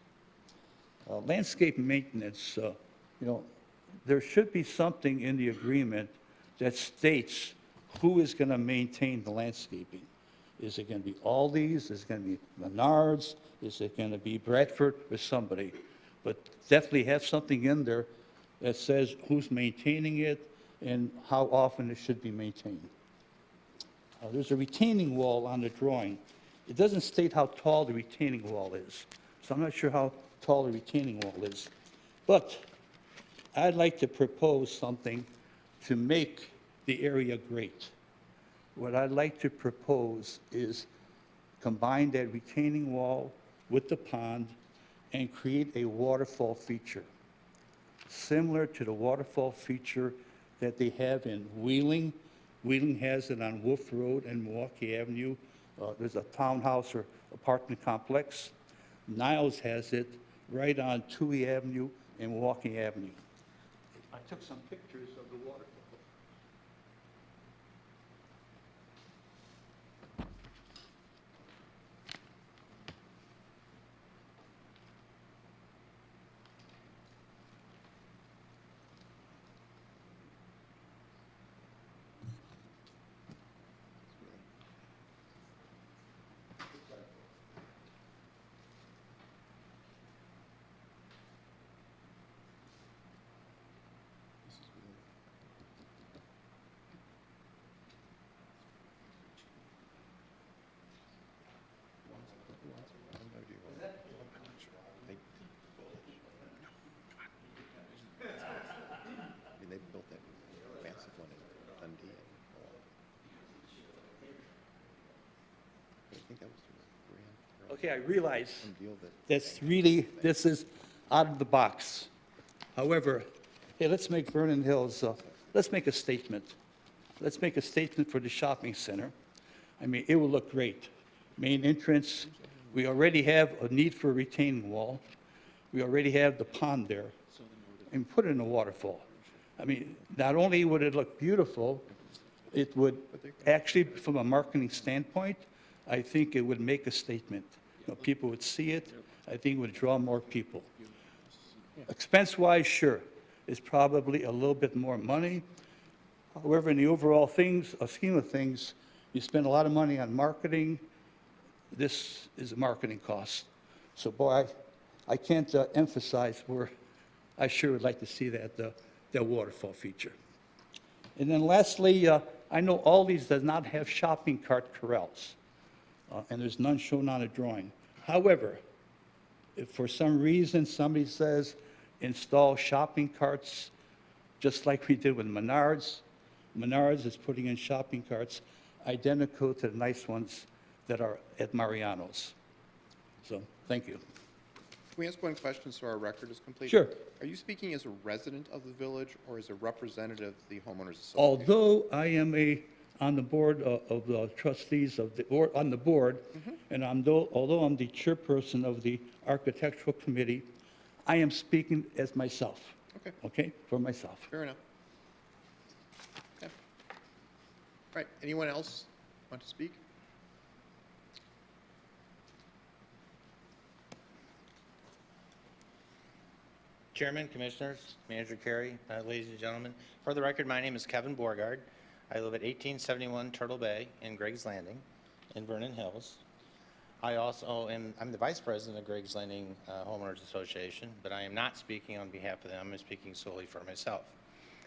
Landscape maintenance, you know, there should be something in the agreement that states who is going to maintain the landscaping. Is it going to be Aldi's? Is it going to be Menards? Is it going to be Bradford or somebody? But definitely have something in there that says who's maintaining it and how often it should be maintained. There's a retaining wall on the drawing. It doesn't state how tall the retaining wall is, so I'm not sure how tall the retaining wall is. But I'd like to propose something to make the area great. What I'd like to propose is combine that retaining wall with the pond and create a waterfall feature, similar to the waterfall feature that they have in Wheeling. Wheeling has it on Wolf Road and Milwaukee Avenue. There's a townhouse or apartment complex. Niles has it right on Toohey Avenue and Milwaukee Avenue. I took some pictures of the waterfall. I mean, they built that massive one in Dundee. I think that was through Okay, I realize some deal that. this is out of the box. However, hey, let's make Vernon Hills, let's make a statement. Let's make a statement for the shopping center. I mean, it will look great. Main entrance, we already have a need for a retaining wall. We already have the pond there, and put in a waterfall. I mean, not only would it look beautiful, it would actually, from a marketing standpoint, I think it would make a statement. You know, people would see it. I think it would draw more people. Expense-wise, sure. is probably a little bit more money. However, in the overall scheme of things, you spend a lot of money on marketing. This is a marketing cost. So boy, I can't emphasize where I sure would like to see that waterfall feature. And then lastly, I know Aldi's does not have shopping cart corrals, and there's none shown on a drawing. However, if for some reason somebody says install shopping carts, just like we did with Menards, Menards is putting in shopping carts identical to the nice ones that are at Mariano's. So, thank you. Can we ask one question so our record is complete? Sure. Are you speaking as a resident of the village or as a representative of the homeowners association? Although I am on the board of the trustees or on the board, and although I'm the chairperson of the architectural committee, I am speaking as myself. Okay. Okay, for myself. Fair enough. Okay. All right, anyone else want to speak? Chairman, Commissioners, Manager Carey, ladies and gentlemen. For the record, my name is Kevin Borgard. I live at 1871 Turtle Bay in Greg's Landing in Vernon Hills. I'm the Vice President of Greg's Landing Homeowners Association, but I am not speaking on behalf of them. I'm speaking solely for myself.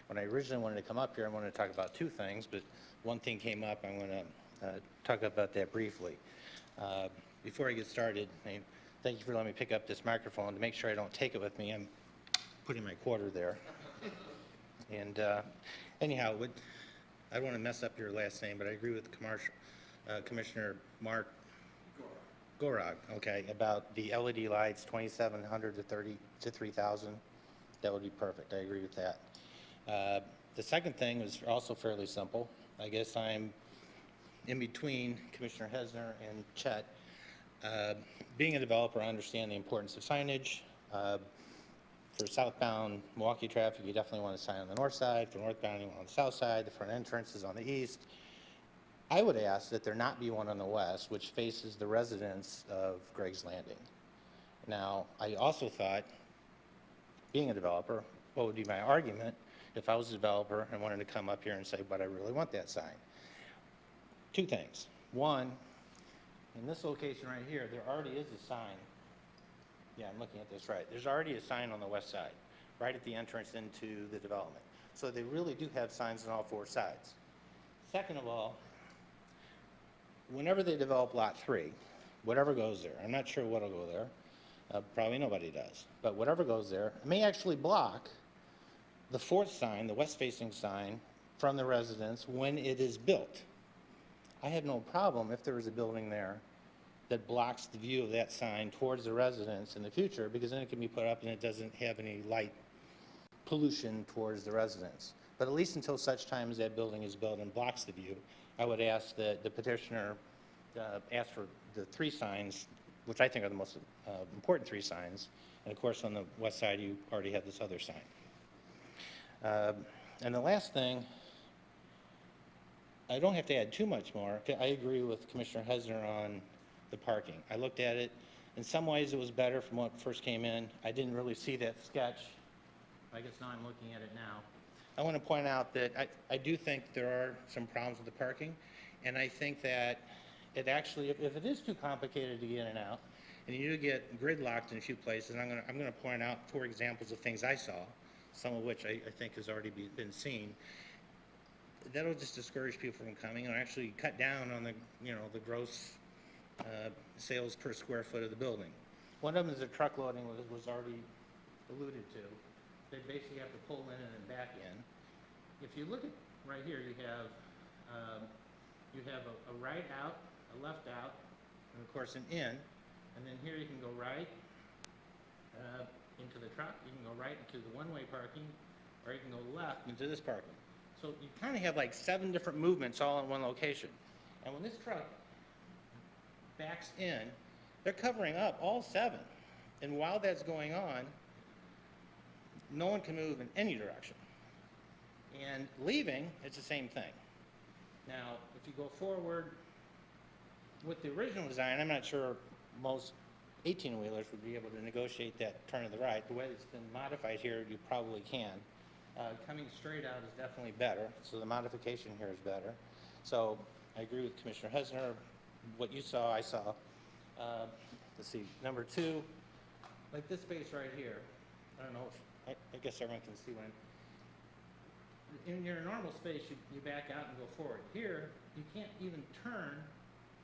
When I originally wanted to come up here, I wanted to talk about two things, but one thing came up. I'm going to talk about that briefly. Before I get started, thank you for letting me pick up this microphone. To make sure I don't take it with me, I'm putting my quarter there. And anyhow, I don't want to mess up your last name, but I agree with Commissioner Mark Gorog, okay, about the LED lights, 2,700 to 3,000. That would be perfect. I agree with that. The second thing is also fairly simple. I guess I'm in between Commissioner Hesner and Chet. Being a developer, I understand the importance of signage. For southbound Milwaukee traffic, you definitely want a sign on the north side. For northbound, you want on the south side. The front entrance is on the east. I would ask that there not be one on the west, which faces the residents of Greg's Landing. Now, I also thought, being a developer, what would be my argument if I was a developer and wanted to come up here and say, but I really want that sign? Two things. One, in this location right here, there already is a sign. Yeah, I'm looking at this right. There's already a sign on the west side, right at the entrance into the development. So they really do have signs on all four sides. Second of all, whenever they develop Lot 3, whatever goes there, I'm not sure what'll go there, probably nobody does, but whatever goes there, it may actually block the fourth sign, the west-facing sign, from the residents when it is built. I have no problem if there is a building there that blocks the view of that sign towards the residents in the future, because then it can be put up and it doesn't have any light pollution towards the residents. But at least until such time as that building is built and blocks the view, I would ask that the petitioner ask for the three signs, which I think are the most important three signs. And of course, on the west side, you already have this other sign. And the last thing, I don't have to add too much more. I agree with Commissioner Hesner on the parking. I looked at it. In some ways, it was better from what first came in. I didn't really see that sketch. I guess now I'm looking at it now. I want to point out that I do think there are some problems with the parking, and I think that it actually, if it is too complicated to get in and out, and you do get gridlocked in a few places, and I'm going to point out 4 examples of things I saw, some of which I think has already been seen. That'll just discourage people from coming and actually cut down on the gross sales per square foot of the building. One of them is the truck loading, was already alluded to. They basically have to pull in and then back in. If you look at right here, you have a right out, a left out, and of course an in. And then here you can go right into the truck, you can go right into the one-way parking, or you can go left into this parking. So you kind of have like 7 different movements all in one location. And when this truck backs in, they're covering up all 7. And while that's going on, no one can move in any direction. And leaving, it's the same thing. Now, if you go forward with the original design, I'm not sure most 18-wheelers would be able to negotiate that turn to the right. The way it's been modified here, you probably can. Coming straight out is definitely better, so the modification here is better. So I agree with Commissioner Hesner. What you saw, I saw. Let's see, number two, like this space right here. I don't know if, I guess everyone can see when. In your normal space, you back out and go forward. Here, you can't even turn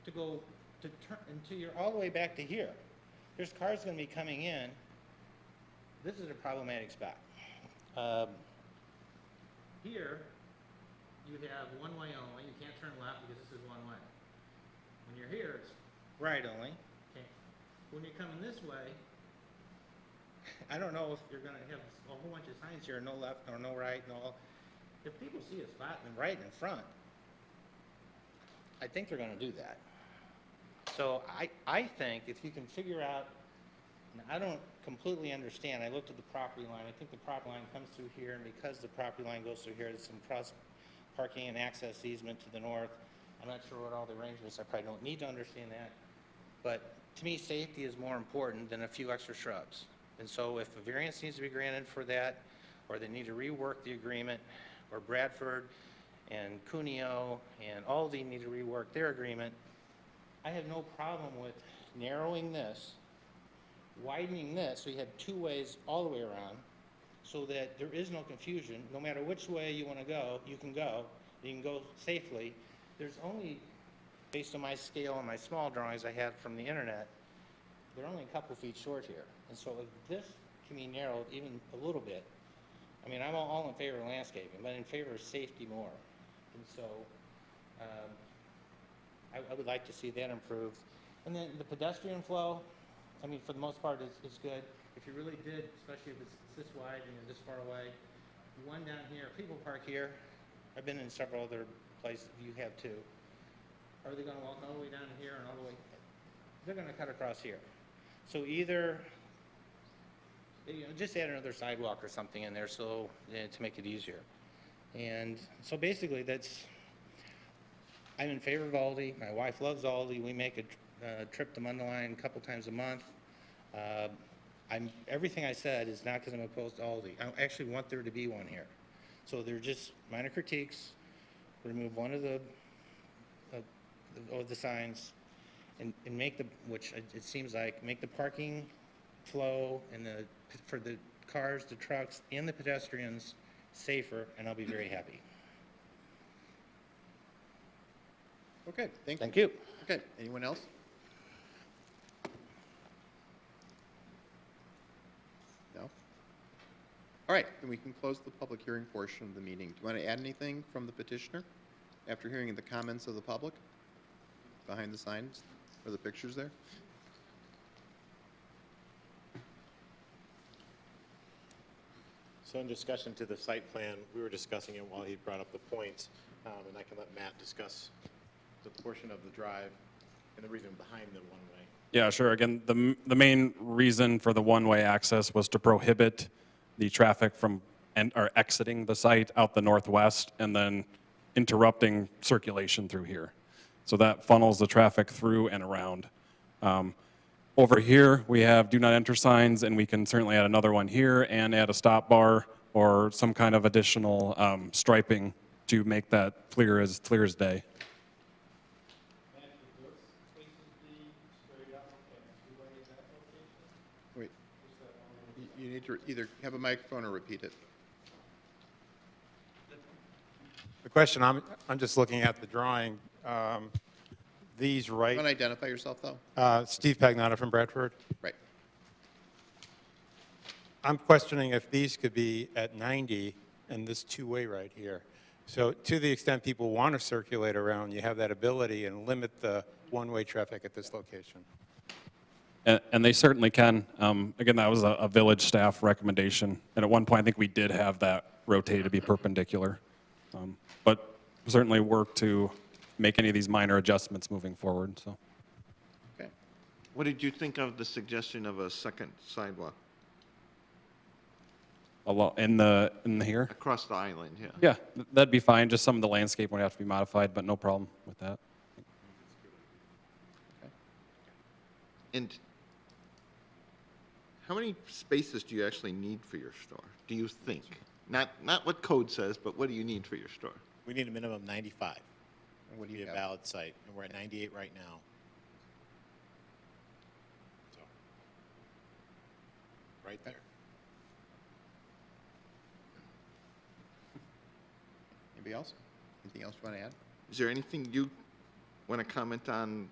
to go, to turn, until you're all the way back to here. There's cars gonna be coming in. This is a problematic spot. Here, you have one way only. You can't turn left because this is one way. When you're here, it's right only. Okay. When you're coming this way, I don't know if you're gonna have a whole bunch of signs here, no left or no right, no. If people see a spot in right in front, I think they're gonna do that. So I think if you can figure out, and I don't completely understand, I looked at the property line, I think the property line comes through here, and because the property line goes through here, there's some cross parking and access easement to the north. I'm not sure what all the arrangements, I probably don't need to understand that. But to me, safety is more important than a few extra shrubs. And so if a variance needs to be granted for that, or they need to rework the agreement, or Bradford and Cuneo and Aldi need to rework their agreement, I have no problem with narrowing this, widening this, so you have two ways all the way around, so that there is no confusion. No matter which way you want to go, you can go safely. There's only, based on my scale and my small drawings I had from the internet, they're only a couple feet short here. And so if this can be narrowed even a little bit, I mean, I'm all in favor of landscaping, but in favor of safety more. And so I would like to see that improved. And then the pedestrian flow, I mean, for the most part, is good. If you really did, especially if it's this wide and you're this far away, one down here, people park here. I've been in several other places, you have too. Are they gonna walk all the way down here and all the way? They're gonna cut across here. So either, you know, just add another sidewalk or something in there so, to make it easier. And so basically I'm in favor of Aldi. My wife loves Aldi. We make a trip to Mundelein a couple times a month. Everything I said is not because I'm opposed to Aldi. I actually want there to be one here. So they're just minor critiques. Remove one of the signs and make which it seems like, make the parking flow and for the cars, the trucks, and the pedestrians safer, and I'll be very happy. Okay, thank you. Thank you. Okay, anyone else? No? All right, then we can close the public hearing portion of the meeting. Do you want to add anything from the petitioner after hearing the comments of the public behind the signs or the pictures there? So in discussion to the site plan, we were discussing it while he brought up the points, and I can let Matt discuss the portion of the drive and the reason behind the one-way. Yeah, sure. Again, the main reason for the one-way access was to prohibit the traffic from or exiting the site out the northwest and then interrupting circulation through here. So that funnels the traffic through and around. Over here, we have do not enter signs, and we can certainly add another one here and add a stop bar or some kind of additional striping to make that clear as day. Wait, you need to either have a microphone or repeat it. The question, I'm just looking at the drawing. These You want right, to identify yourself, though? Steve Pagnotta from Bradford. Right. I'm questioning if these could be at 90 and this two-way right here. So to the extent people want to circulate around, you have that ability and limit the one-way traffic at this location. And they certainly can. Again, that was a village staff recommendation. And at one point, I think we did have that rotated to be perpendicular. But certainly work to make any of these minor adjustments moving forward. So, Okay. What did you think of the suggestion of a second sidewalk in the here. across the island? Yeah. Yeah, that'd be fine. Just some of the landscape would have to be modified, but no problem with that. And how many spaces do you actually need for your store? Do you think? Not what code says, but what do you need for your store? We need a minimum of 95 And what to do be you a have? valid site, and we're at 98 right now. So, right there. Anybody else? Anything else you want to add? Is there anything you want to comment on,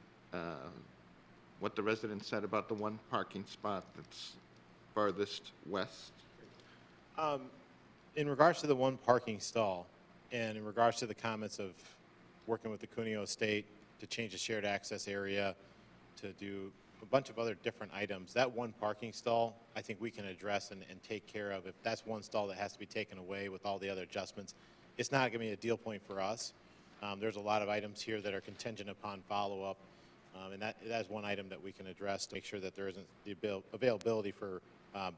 what the residents said about the one parking spot that's farthest west? In regards to the one parking stall, and in regards to the comments of working with the Cuneo Estate to change the shared access area, to do a bunch of other different items, that one parking stall, I think we can address and take care of. If that's one stall that has to be taken away with all the other adjustments, it's not going to be a deal point for us. There's a lot of items here that are contingent upon follow-up, and that's one item that we can address to make sure that there isn't the availability for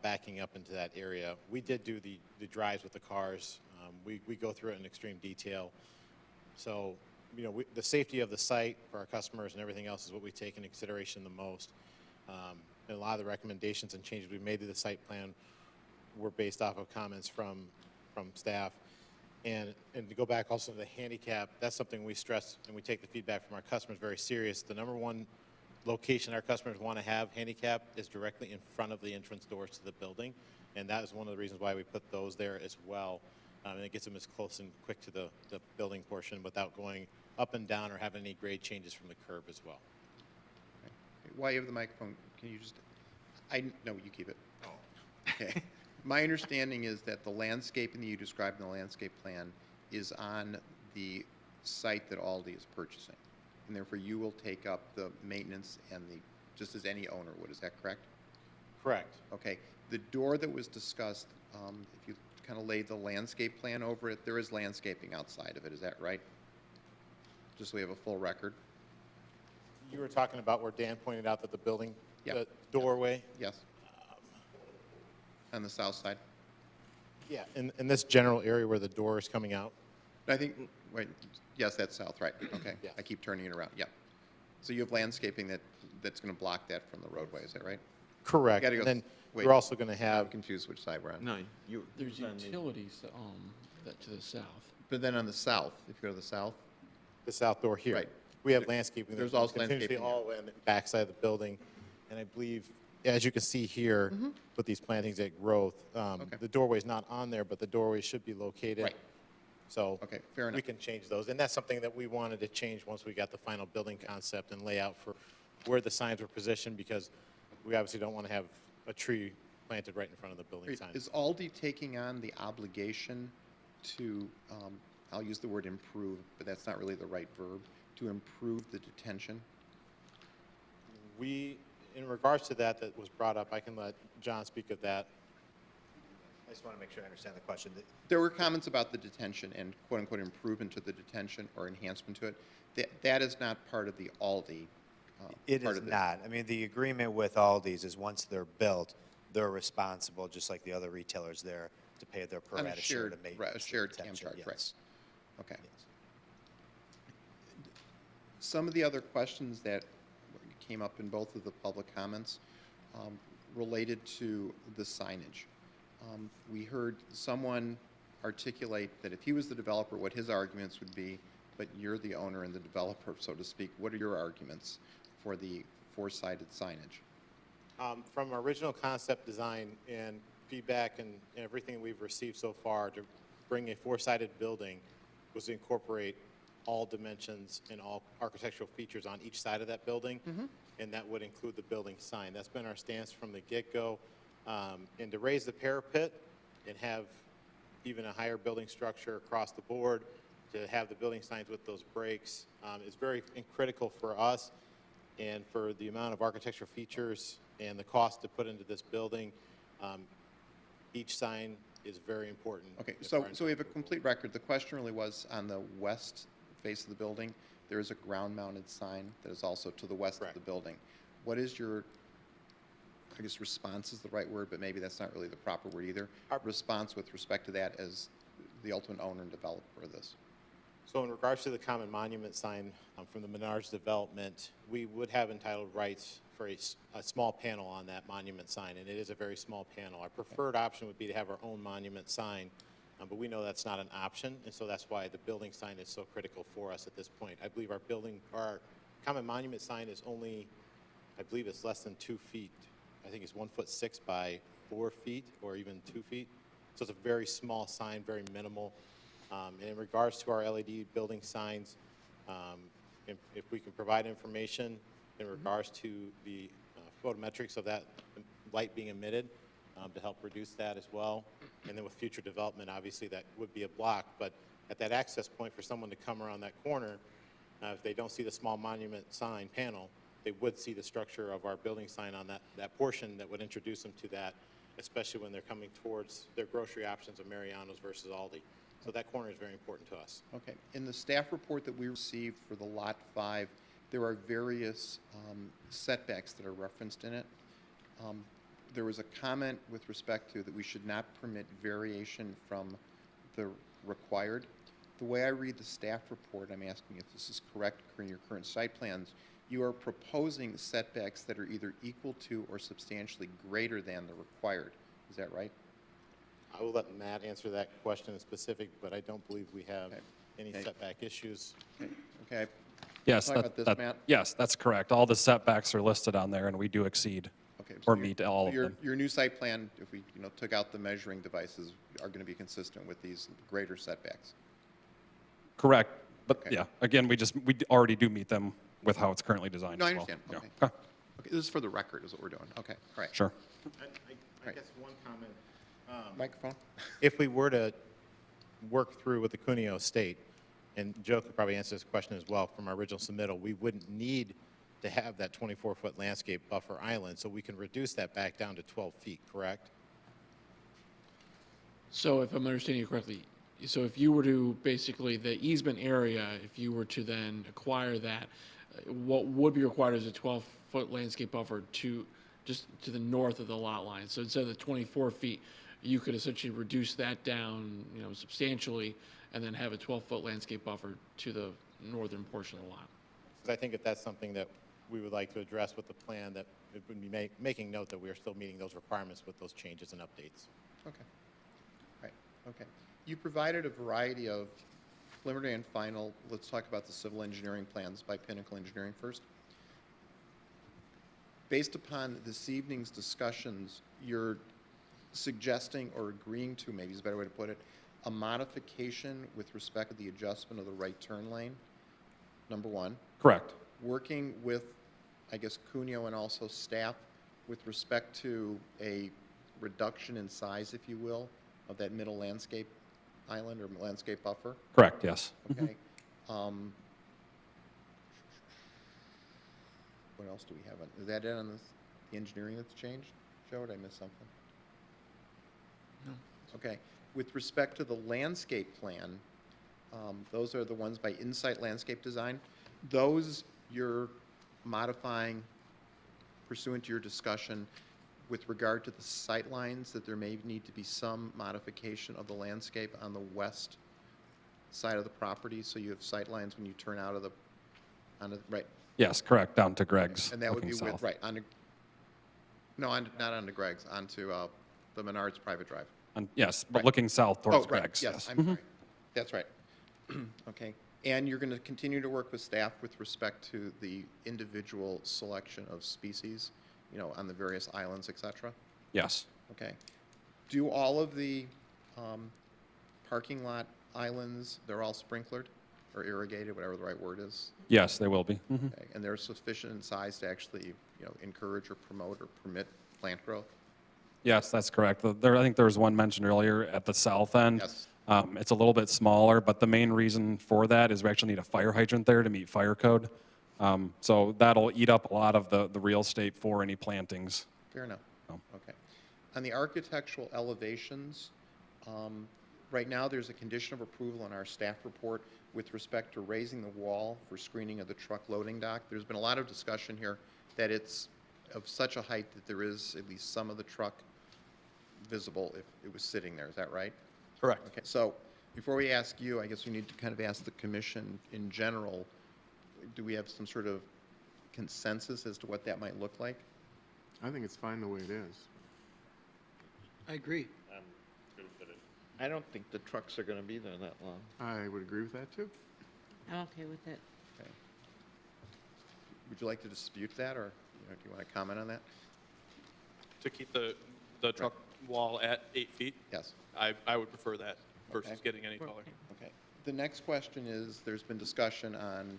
backing up into that area. We did do the drives with the cars. We go through it in extreme detail. So, you know, the safety of the site for our customers and everything else is what we take into consideration the most. And a lot of the recommendations and changes we made to the site plan were based off of comments from staff. And to go back also to the handicap, that's something we stress and we take the feedback from our customers very serious. The number one location our customers want to have handicap is directly in front of the entrance doors to the building. And that is one of the reasons why we put those there as well. And it gets them as close and quick to the building portion without going up and down or having any grade changes from the curb as well. While you have the microphone, can you just, no, you keep it. Oh. Okay. My understanding is that the landscaping that you described in the landscape plan is on the site that Aldi is purchasing. And therefore you will take up the maintenance and just as any owner would, is that correct? Correct. Okay. The door that was discussed, if you kind of lay the landscape plan over it, there is landscaping outside of it, is that right? Just so we have a full record? You were talking about where Dan pointed out that the building, Yeah. the doorway. Yes. On the south side? Yeah, in this general area where the door is coming out. I think, wait, yes, that's south, right, okay. Yes. I keep turning it around, yeah. So you have landscaping that's going to block that from the roadway, is that right? Correct. Gotta go- And then wait. you're also going to I'm have, confused which side we're on. No, you. There's utilities that to the south. But then on the south, if you go to the south, the south door here. Right. We have landscaping. There's that also continuously landscaping all in the backside of the building. And I believe, as you can see here, with these plantings at growth, the doorway's not on there, but the doorway should be located. Right. So Okay, fair we enough. can change those. And that's something that we wanted to change once we got the final building concept and layout for where the signs were positioned, because we obviously don't want to have a tree planted right in front of the building sign. is Aldi taking on the obligation to, I'll use the word improve, but that's not really the right verb, to improve the detention? We, in regards to that was brought up, I can let John speak of that. I just want to make sure I understand the question. There were comments about the detention and quote-unquote improvement to the detention or enhancement to it. That is not part of the Aldi It part is of this. not. I mean, the agreement with Aldi's is once they're built, they're responsible, just like the other retailers there, to pay their pro On a rata share shared, to right, maintenance. a shared TAM retention, charge, right? yes. Okay. Yes. Some of the other questions that came up in both of the public comments related to the signage. We heard someone articulate that if he was the developer, what his arguments would be, but you're the owner and the developer, so to speak. What are your arguments for the four-sided signage? From our original concept design and feedback and everything we've received so far, to bring a four-sided building was to incorporate all dimensions and all architectural features on each side of that building, and that would include the building sign. That's been our stance from the get-go. And to raise the parapet and have even a higher building structure across the board, to have the building signs with those breaks is very critical for us and for the amount of architectural features and the cost to put into this building. Each sign is very important. Okay, as so far as- so we have a complete record. The question really was on the west face of the building, there is a ground-mounted sign that is also to the west of Correct. the building. What is your, I guess response is the right word, but maybe that's not really the proper word either. Response with respect to that as the ultimate owner and developer of this. So in regards to the common monument sign from the Menards development, we would have entitled rights for a small panel on that monument sign, and it is a very small panel. Our preferred option would be to have our own monument sign, but we know that's not an option, and so that's why the building sign is so critical for us at this point. I believe our common monument sign is only, I believe it's less than 2 feet. I think it's 1'6" by 4 feet, or even 2 feet. So it's a very small sign, very minimal. And in regards to our LED building signs, if we can provide information in regards to the photometrics of that light being emitted, to help reduce that as well. And then with future development, obviously that would be a block, but at that access point for someone to come around that corner, if they don't see the small monument sign panel, they would see the structure of our building sign on that portion that would introduce them to that, especially when they're coming towards their grocery options of Mariano's versus Aldi. So that corner is very important to us. Okay. In the staff report that we received for the Lot 5, there are various setbacks that are referenced in it. There was a comment with respect to that we should not permit variation from the required. The way I read the staff report, I'm asking if this is correct in your current site plans, you are proposing setbacks that are either equal to or substantially greater than the required. Is that right? I will let Matt answer that question in specific, but I don't believe we have any setback issues. Okay. Yes, Talk about this, Matt. yes, that's correct. All the setbacks are listed on there, and we do exceed Okay. or your- meet all of your, them. Your new site plan, if we took out the measuring devices, are going to be consistent with these greater setbacks. Correct, but Okay. yeah, again, we already do meet them with how it's currently designed No, I as well. understand. Yeah. Okay. Okay, this is for the record, is what we're doing. Okay, all right. Sure. I guess one comment. Microphone? If we were to work through with the Cuneo Estate, and Joe could probably answer this question as well from our original submittal, we wouldn't need to have that 24-foot landscape buffer island, so we can reduce that back down to 12 feet, correct? So if I'm understanding you correctly, so if you were to, basically, the easement area, if you were to then acquire that, what would be required is a 12-foot landscape buffer just to the north of the lot line. So instead of the 24 feet, you could essentially reduce that down, substantially, and then have a 12-foot landscape buffer to the northern portion of the lot. Because I think if that's something that we would like to address with the plan, that it would be making note that we are still meeting those requirements with those changes and updates. Okay. Right, okay. You provided a variety of preliminary and final. Let's talk about the civil engineering plans by Pinnacle Engineering first. Based upon this evening's discussions, you're suggesting or agreeing to, maybe is a better way to put it, a modification with respect to the adjustment of the right turn lane, number one. Correct. Working with, I guess, Cuneo and also staff with respect to a reduction in size, if you will, of that middle landscape island or landscape buffer. Correct, yes. Okay. What else do we have? Is that it on this, the engineering that's changed? Joe, did I miss something? No. Okay. With respect to the landscape plan, those are the ones by Insight Landscape Design. Those you're modifying pursuant to your discussion with regard to the sight lines, that there may need to be some modification of the landscape on the west side of the property, so you have sight lines when you turn out of the, right? Yes, correct, down to Greg's. And that would be looking with, south. right, not onto Greg's, onto the Menards private drive. Yes, but Right. looking south towards Oh, right, Greg's. yes, I'm sorry. That's right. Okay. And you're going to continue to work with staff with respect to the individual selection of species, on the various islands, et cetera? Yes, Okay. Do all of the parking lot islands, they're all sprinklered or irrigated, whatever the right word is? yes, they will be. Mhm. Okay. And they're sufficient in size to actually, encourage or promote or permit plant growth? Yes, that's correct. I think there was one mentioned earlier at the south end. Yes. It's a little bit smaller, but the main reason for that is we actually need a fire hydrant there to meet fire code. So that'll eat up a lot of the real estate for any plantings. Fair enough. Oh. Okay. On the architectural elevations, right now, there's a condition of approval in our staff report with respect to raising the wall for screening of the truck loading dock. There's been a lot of discussion here that it's of such a height that there is at least some of the truck visible if it was sitting there. Is that right? Correct. Okay, so before we ask you, I guess we need to kind of ask the commission in general, do we have some sort of consensus as to what that might look like? I think it's fine the way it is. I agree. I don't think the trucks are gonna be there that long. I would agree with that, too. I'm okay with it. Okay. Would you like to dispute that, or do you want to comment on that? To keep the truck wall at 8 feet, Yes. I would prefer that versus Okay. getting any taller. Okay. The next question is, there's been discussion on,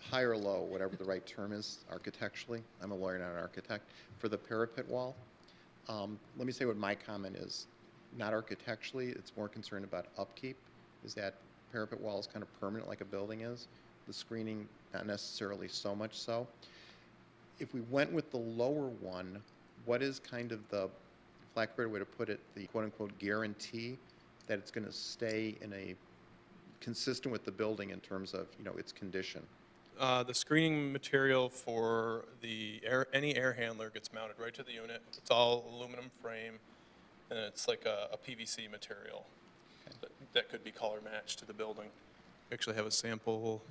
high or low, whatever the right term is architecturally. I'm a lawyer, not an architect. For the parapet wall, let me say what my comment is. Not architecturally, it's more concerned about upkeep. Is that parapet wall is kind of permanent like a building is. The screening, not necessarily so much so. If we went with the lower one, what is kind of the, for lack of a better way to put it, the quote-unquote guarantee that it's going to stay in a consistent with the building in terms of, its condition? The screening material for any air handler gets mounted right to the unit. It's all aluminum frame, and it's like a PVC material that could be color matched to the building. We actually have a sample.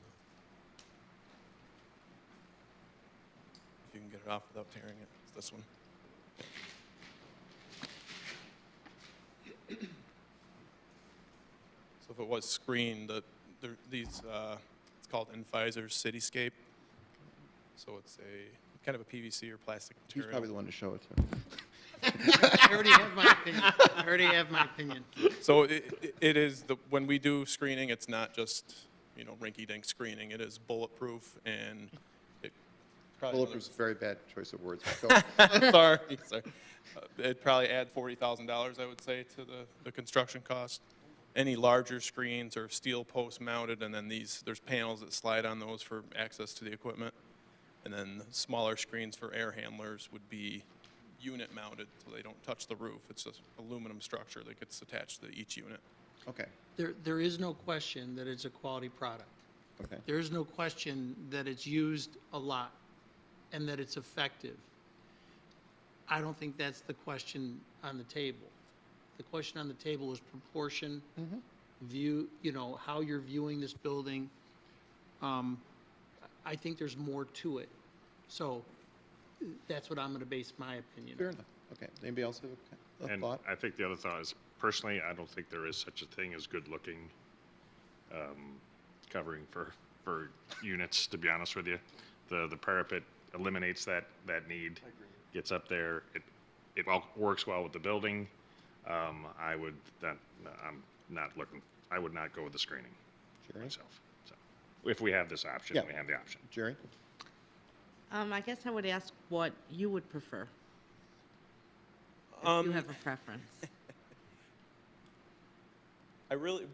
If you can get it off without tearing it, it's this one. So if it was screened, these it's called Invisor Cityscape. So it's a kind of a PVC or plastic He's material. probably the one to show it to. I already have my opinion. I already have my opinion. So it is when we do screening, it's not just rinky-dink screening. It is bulletproof, and it probably Bulletproof is a very bad choice of words. But go. sorry. It'd probably add $40,000, I would say, to the construction cost. Any larger screens are steel post mounted, and then there's panels that slide on those for access to the equipment. And then smaller screens for air handlers would be unit mounted, so they don't touch the roof. It's just aluminum structure that gets attached to each unit. Okay. There is no question that it's a quality product. Okay. There is no question that it's used a lot and that it's effective. I don't think that's the question on the table. The question on the table is proportion, view, how you're viewing this building. I think there's more to it. So that's what I'm going to base my opinion on. Fair enough. Okay. Anybody else have a And thought? I think the other thought is, personally, I don't think there is such a thing as good-looking covering for units, to be honest with you. The parapet eliminates that need, gets up there. It all works well with the building. I would not go with the screening myself. So if we have this option, Yeah. we have the option. Jerry? I guess I would ask what you would prefer. If you have a preference.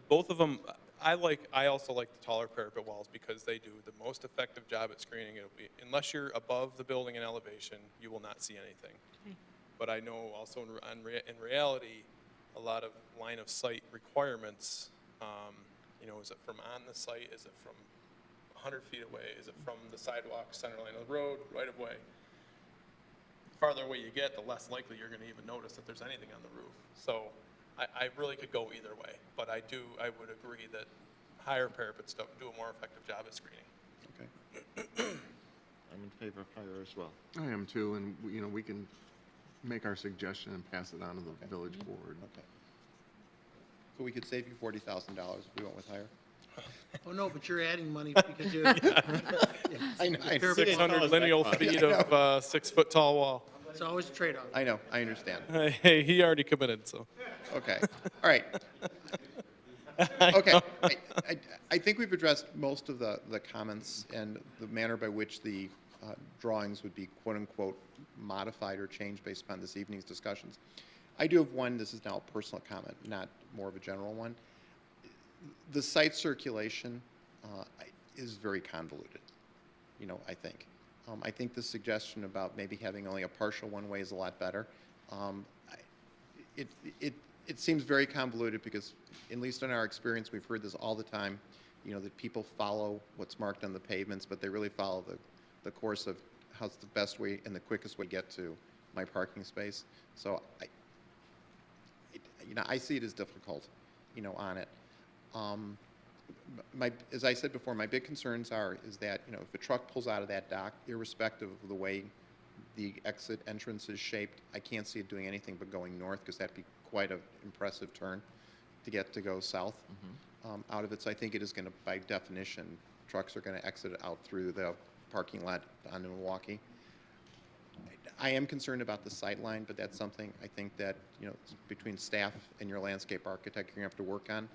Both of them, I also like the taller parapet walls because they do the most effective job at screening. Unless you're above the building in elevation, you will not see anything. Okay. But I know also in reality, a lot of line of sight requirements, is it from on the site? Is it from 100 feet away? Is it from the sidewalk, center line of the road, right of way? The farther away you get, the less likely you're going to even notice that there's anything on the roof. So I really could go either way, but I would agree that higher parapets do a more effective job at screening. Okay. I'm in favor of higher as well. I am too, and, we can make our suggestion and pass it on to the village board. Okay. So we could save you $40,000 if we went with higher? Oh, no, but you're adding money because you're. I know. 600 lineal feet of 6-foot-tall wall. It's always a trade-off. I know. I understand. Hey, he already committed, so. Okay. All right. Okay. I think we've addressed most of the comments and the manner by which the drawings would be quote-unquote modified or changed based upon this evening's discussions. I do have one, this is now a personal comment, not more of a general one. The site circulation is very convoluted, I think. I think the suggestion about maybe having only a partial one-way is a lot better. It seems very convoluted because, at least in our experience, we've heard this all the time, that people follow what's marked on the pavements, but they really follow the course of how's the best way and the quickest way to get to my parking space. So I see it as difficult, on it. As I said before, my big concerns is that, if a truck pulls out of that dock, irrespective of the way the entrance is shaped, I can't see it doing anything but going north because that'd be quite an impressive turn to go south out of it. So I think it is going to, by definition, trucks are going to exit out through the parking lot onto Milwaukee. I am concerned about the sight line, but that's something I think that, you know, between staff and your landscape architect, you're going to have to work on,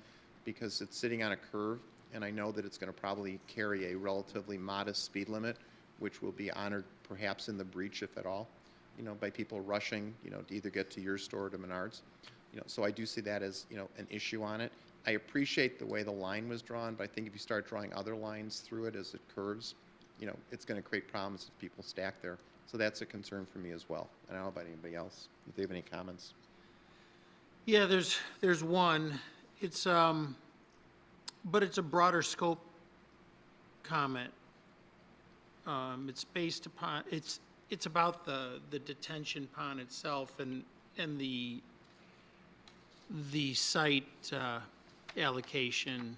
because it's sitting on a curve, and I know that it's going to probably carry a relatively modest speed limit, which will be honored perhaps in the breach, if at all, you know, by people rushing, you know, to either get to your store or to Menards. You know, so I do see that as, you know, an issue on it. I appreciate the way the line was drawn, but I think if you start drawing other lines through it as it curves, you know, it's going to create problems if people stack there. So that's a concern for me as well. I don't know about anybody else, if they have any comments. Yeah, there's one. It's, but it's a broader scope comment. It's based upon, it's about the detention pond itself and the site allocation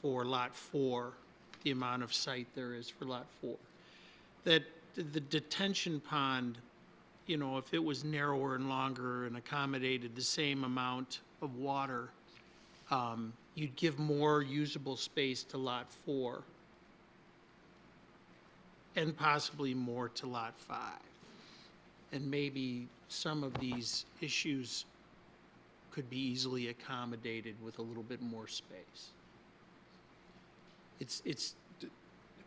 for Lot 4, the amount of site there is for Lot 4. That the detention pond, you know, if it was narrower and longer and accommodated the same amount of water, you'd give more usable space to Lot 4 and possibly more to Lot 5. And maybe some of these issues could be easily accommodated with a little bit more space.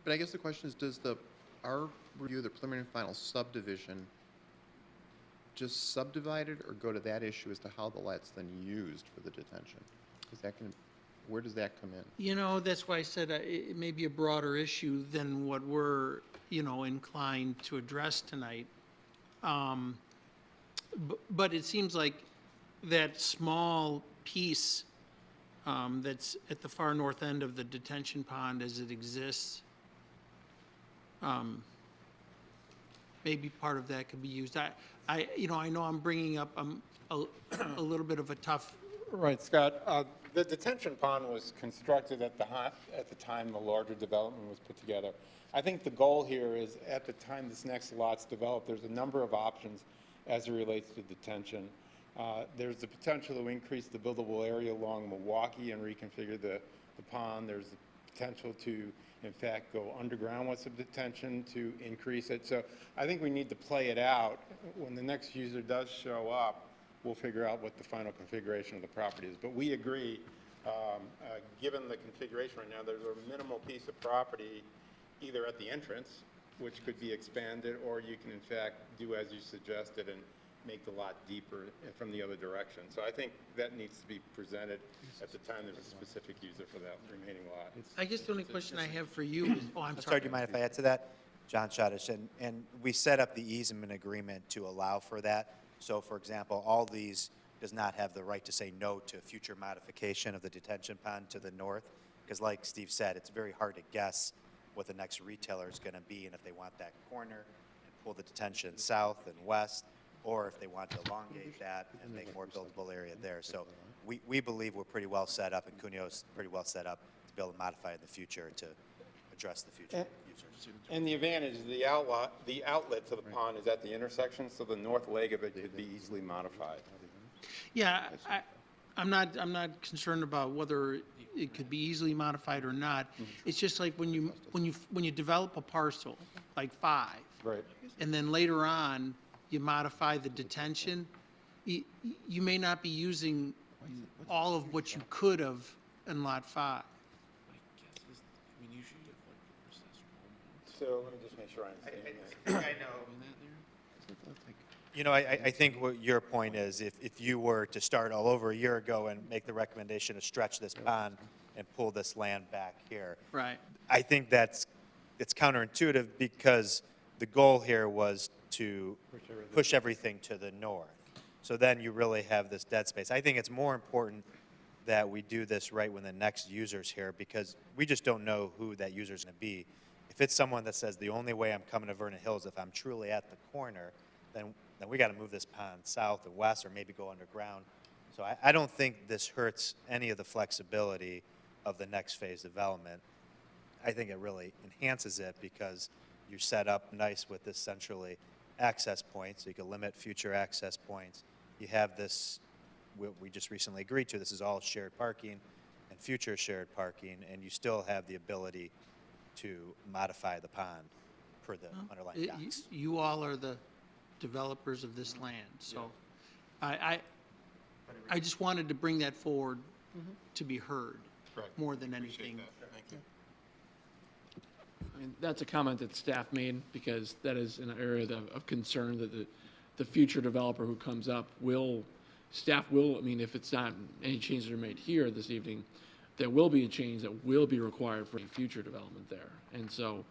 But I guess the question is, does our review of the preliminary and final subdivision just subdivide it, or go to that issue as to how the lot's then used for the detention? Is that going to, where does that come in? You know, that's why I said it may be a broader issue than what we're, you know, inclined to address tonight. But it seems like that small piece that's at the far north end of the detention pond as it exists, maybe part of that could be used. You know, I know I'm bringing up a little bit of a tough. Right, Scott. The detention pond was constructed at the time the larger development was put together. I think the goal here is, at the time this next lot's developed, there's a number of options as it relates to detention. There's the potential to increase the buildable area along Milwaukee and reconfigure the pond. There's the potential to, in fact, go underground with some detention to increase it. So I think we need to play it out. When the next user does show up, we'll figure out what the final configuration of the property is. But we agree, given the configuration right now, there's a minimal piece of property either at the entrance, which could be expanded, or you can in fact do as you suggested and make the lot deeper from the other direction. So I think that needs to be presented at the time there's a specific user for that remaining lot. I guess the only question I have for you is, oh, I'm I'm sorry, sorry. do you mind if I add to that? John Schottish, and we set up the easement agreement to allow for that. So for example, all these does not have the right to say no to future modification of the detention pond to the north, because like Steve said, it's very hard to guess what the next retailer is going to be, and if they want that corner and pull the detention south and west, or if they want to elongate that and make more buildable area there. So we believe we're pretty well set up, and Cuneo's pretty well set up to be able to modify in the future to address the future users. And the advantage, the outlet to the pond is at the intersection, so the north leg of it could be easily modified. Yeah, I'm not concerned about whether it could be easily modified or not. It's just like when you develop a parcel, like 5. Right. And then later on, you modify the detention, you may not be using all of what you could have in Lot 5. So let me just make sure I understand. You know, I think what your point is, if you were to start all over a year ago and make the recommendation to stretch this pond and pull this land back here. Right. I think it's counterintuitive, because the goal here was to push everything to the north. So then you really have this dead space. I think it's more important that we do this right when the next user's here, because we just don't know who that user's going to be. If it's someone that says the only way I'm coming to Vernon Hills if I'm truly at the corner, then we got to move this pond south or west, or maybe go underground. So I don't think this hurts any of the flexibility of the next phase development. I think it really enhances it, because you're set up nice with this centrally access point, so you can limit future access points. You have this we just recently agreed to. This is all shared parking and future shared parking, and you still have the ability to modify the pond per the underlying docs. You all are the developers of this land, so I just wanted to bring that forward to be heard, more than anything. Thank you. I mean, that's a comment that staff made, because that is an area of concern that the future developer who comes up staff will, I mean, if it's not, any changes are made here this evening, there will be a change that will be required for any future development there. And so,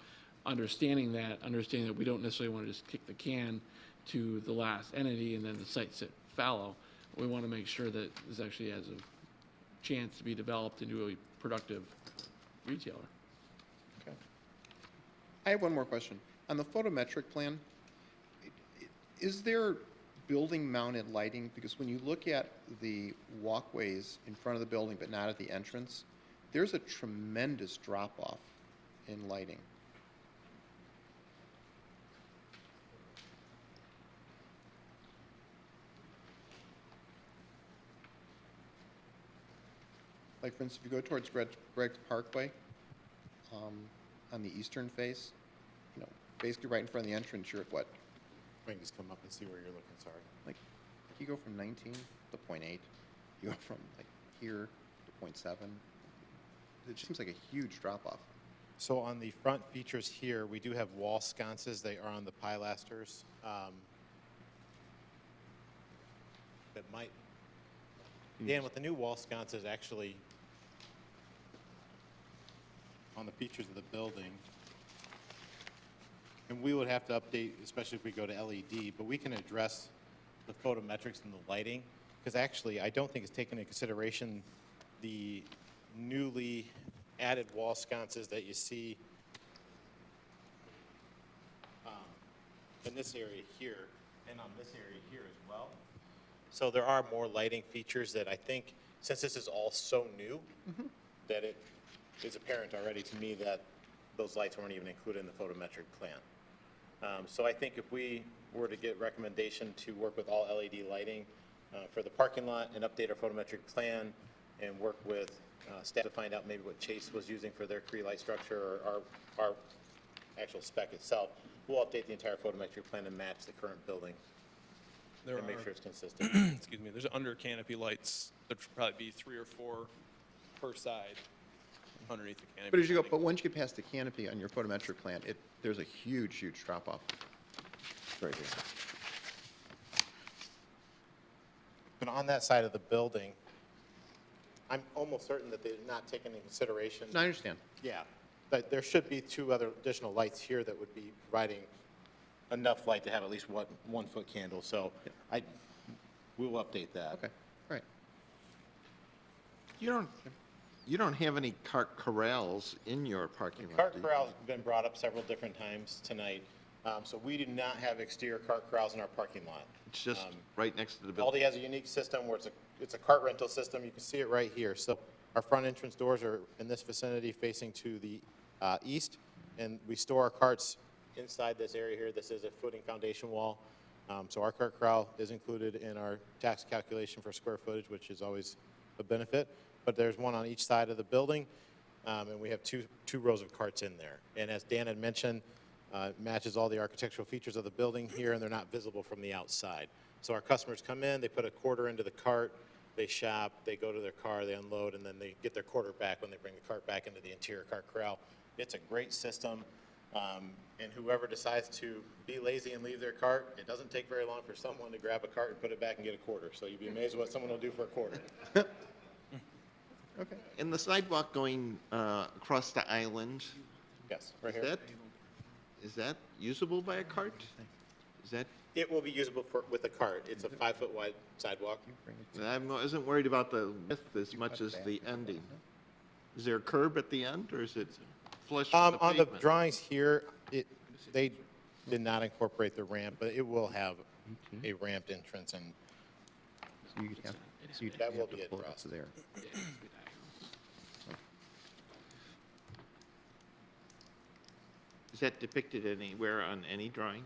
understanding that we don't necessarily want to just kick the can to the last entity and then the site sit fallow, we want to make sure that this actually has a chance to be developed into a productive retailer. Okay. I have one more question. On the photometric plan, is there building-mounted lighting? Because when you look at the walkways in front of the building but not at the entrance, there's a tremendous drop-off in lighting. Like, for instance, if you go towards Greg's Parkway, on the eastern face, you know, basically right in front of the entrance, you're at what? I can just come up and see where you're looking, sorry. Like, you go from 19 to 0.8. You go from, like, here to 0.7. It just seems like a huge drop-off. So on the front features here, we do have wall sconces. They are on the pilasters. That might, Dan, with the new wall sconces actually on the features of the building, and we would have to update, especially if we go to LED, but we can address the photometrics and the lighting, because actually I don't think it's taken into consideration the newly added wall sconces that you see in this area here and on this area here as well. So there are more lighting features that I think, since this is all so new, that it is apparent already to me that those lights weren't even included in the photometric plan. So I think if we were to get recommendation to work with all LED lighting for the parking lot and update our photometric plan and work with staff to find out maybe what Chase was using for their Cree light structure or our actual spec itself, we'll update the entire photometric plan and match the current building and make sure it's consistent. Excuse me, there's under canopy lights. There'd probably be 3 or 4 per side underneath the canopy. But as you go, but once you get past the canopy on your photometric plan, there's a huge, huge drop-off. Right here. But on that side of the building, I'm almost certain that they're not taking into consideration. No, I understand. Yeah, but there should be 2 other additional lights here that would be providing enough light to have at least 1 foot candle. So we will update that. Okay, all right. You don't have any cart corrals in your parking lot, Cart do you? corral's been brought up several different times tonight. So we do not have exterior cart corrals in our parking lot. It's just right next to the building. Aldi has a unique system where it's a cart rental system. You can see it right here. So our front entrance doors are in this vicinity facing to the east, and we store our carts inside this area here. This is a footing foundation wall. So our cart corral is included in our tax calculation for square footage, which is always a benefit. But there's one on each side of the building, and we have two rows of carts in there. And as Dan had mentioned, it matches all the architectural features of the building here, and they're not visible from the outside. So our customers come in, they put a quarter into the cart, they shop, they go to their car, they unload, and then they get their quarter back when they bring the cart back into the interior cart corral. It's a great system, and whoever decides to be lazy and leave their cart, it doesn't take very long for someone to grab a cart and put it back and get a quarter. So you'd be amazed what someone will do for a quarter. Okay. And the sidewalk going across the island, Yes, right here. is that usable by a cart? Is that, It will be usable with a cart. It's a 5-foot wide sidewalk. I wasn't worried about the width as much as the ending. Is there a curb at the end, or is it flush with the On the pavement? drawings here, they did not incorporate the ramp, but it will have a ramped entrance, and that will be addressed. There. Is that depicted anywhere on any drawing?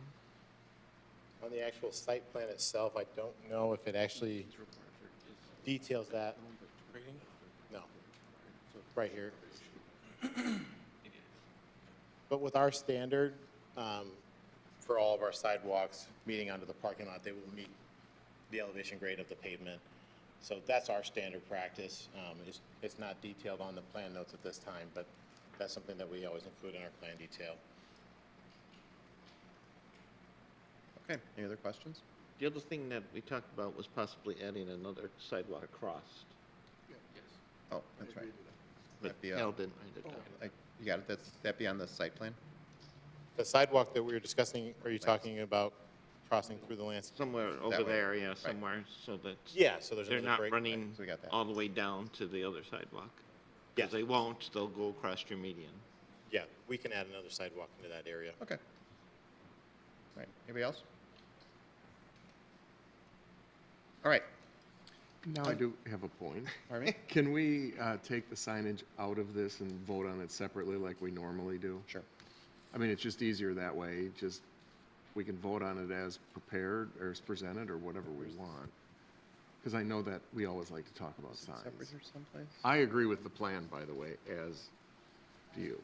On the actual site plan itself, I don't know if it actually details that. No, right here. But with our standard, for all of our sidewalks meeting onto the parking lot, they will meet the elevation grade of the pavement. So that's our standard practice. It's not detailed on the plan notes at this time, but that's something that we always include in our plan detail. Okay, any other questions? The other thing that we talked about was possibly adding another sidewalk across. Oh, that's right. But That'd be, Cal didn't write it down. You got it, that be on the site plan? The sidewalk that we were discussing, are you talking about crossing through the landscape? Somewhere over way. there, yeah, Right. somewhere, so that Yeah, so there's they're another not break. running So we got that. all the way down to the other sidewalk. Yeah. Because they won't, they'll go across your median. Yeah, we can add another sidewalk into that area. Okay. All right, anybody else? All right, Now I do have a point. pardon me? Can we take the signage out of this and vote on it separately like we normally do? Sure. I mean, it's just easier that way, just, we can vote on it as prepared, or as presented, or whatever we want. Because I know that we always like to talk about signs. Separate here someplace? I agree with the plan, by the way, as do you.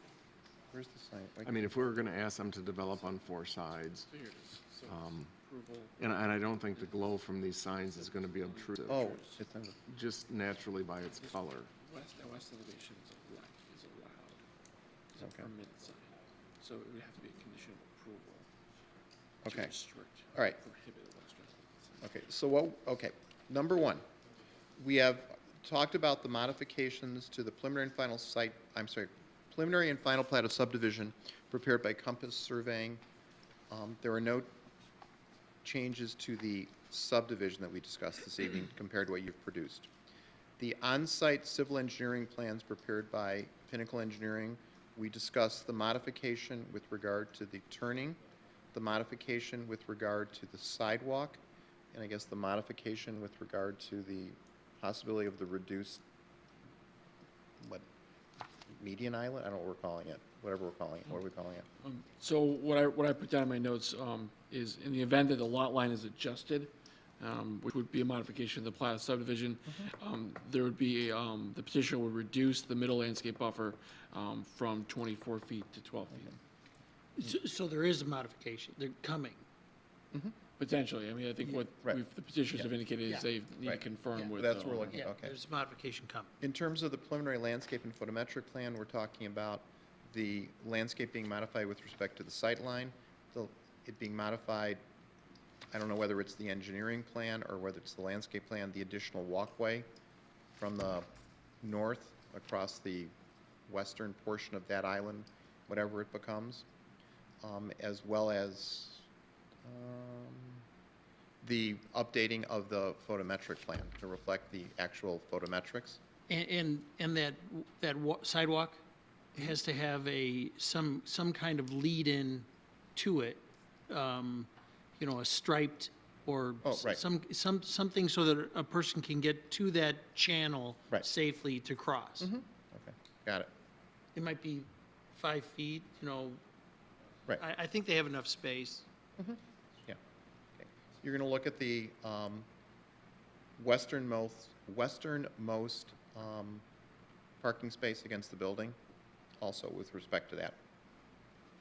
Where's the sign? I mean, if we were gonna ask them to develop on 4 sides, Here it is. So approval. and I don't think the glow from these signs is gonna be obtrusive. Oh, it's on the, Just naturally by its color. West elevation is allowed. It's a Okay. permitted sign. So it would have to be a condition of approval. Okay. To restrict. All right. Prohibit west elevation. okay, so okay, number one, we have talked about the modifications to the preliminary and final preliminary and final plat of subdivision prepared by Compass Surveying. There are no changes to the subdivision that we discussed this evening compared to what you've produced. The on-site civil engineering plans prepared by Pinnacle Engineering, we discussed the modification with regard to the turning, the modification with regard to the sidewalk, and I guess the modification with regard to the possibility of the reduced, median island? I don't know what we're calling it, whatever we're calling it. What are we calling it? So what I put down in my notes is in the event that the lot line is adjusted, which would be a modification of the plat of subdivision, there would be, the petitioner would reduce the middle landscape buffer from 24 feet to 12 feet. So there is a modification, they're coming. Potentially, I mean, I think what Right. The petitioners have indicated Yeah. is they need to Right. confirm with. That's what we're looking Yeah, Okay. there's a modification coming. In terms of the preliminary landscape and photometric plan, we're talking about the landscape being modified with respect to the sight line, it being modified, I don't know whether it's the engineering plan or whether it's the landscape plan, the additional walkway from the north across the western portion of that island, whatever it becomes, as well as the updating of the photometric plan to reflect the actual photometrics. And sidewalk has to have some kind of lead-in to it, a striped or Oh, right. something so that a person can get to that channel Right. safely to cross. Okay, got it. It might be 5 feet, Right. I think they have enough space. Yeah. Okay. You're going to look at the westernmost parking space against the building, also with respect to that.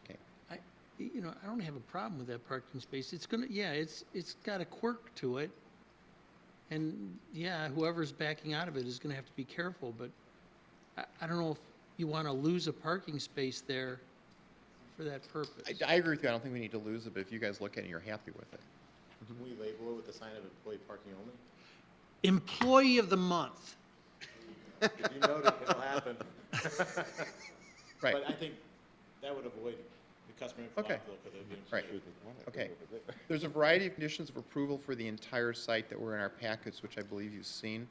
Okay. I don't have a problem with that parking space. It's got a quirk to it. And yeah, whoever's backing out of it is gonna have to be careful, but I don't know if you wanna lose a parking space there for that purpose. I agree with you. I don't think we need to lose it, but if you guys look at it and you're happy with it. Can we label it with the sign of employee parking only? Employee of the month. If you note it, it'll happen. Right. But I think that would avoid the customer inflow Okay. because it would be. Right. Okay. There's a variety of conditions of approval for the entire site that were in our packets, which I believe you've seen.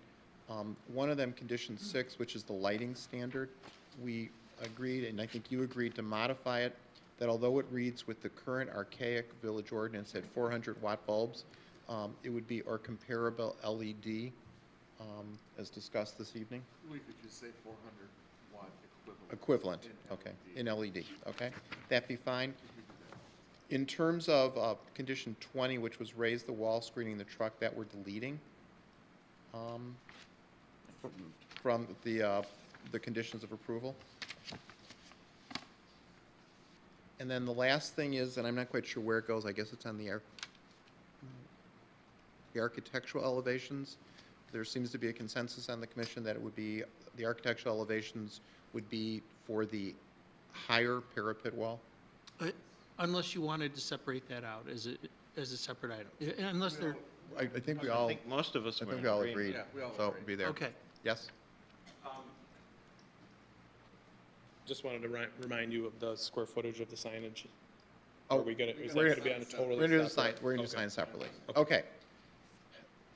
One of them, condition 6, which is the lighting standard. We agreed, and I think you agreed to modify it, that although it reads with the current archaic village ordinance at 400-watt bulbs, it would be or comparable LED, as discussed this evening. We could just say 400-watt Equivalent, okay, in LED, okay? That'd be fine. In terms of condition 20, which was raise the wall screening the truck, that we're deleting. from the conditions of approval. And then the last thing is, and I'm not quite sure where it goes, I guess it's on the architectural elevations. There seems to be a consensus on the commission that it would be, the architectural elevations would be for the higher parapet wall. Unless you wanted to separate that out as a separate item, unless they're, I think we all, I think most of us I were think in we all agreement. agreed, so it would be there. okay. Yes? Just wanted to remind you of the square footage of the signage. Oh, Are we gonna, is we're that gonna be on a totally We're gonna do the sign, separate- we're gonna do Okay. sign separately. Okay.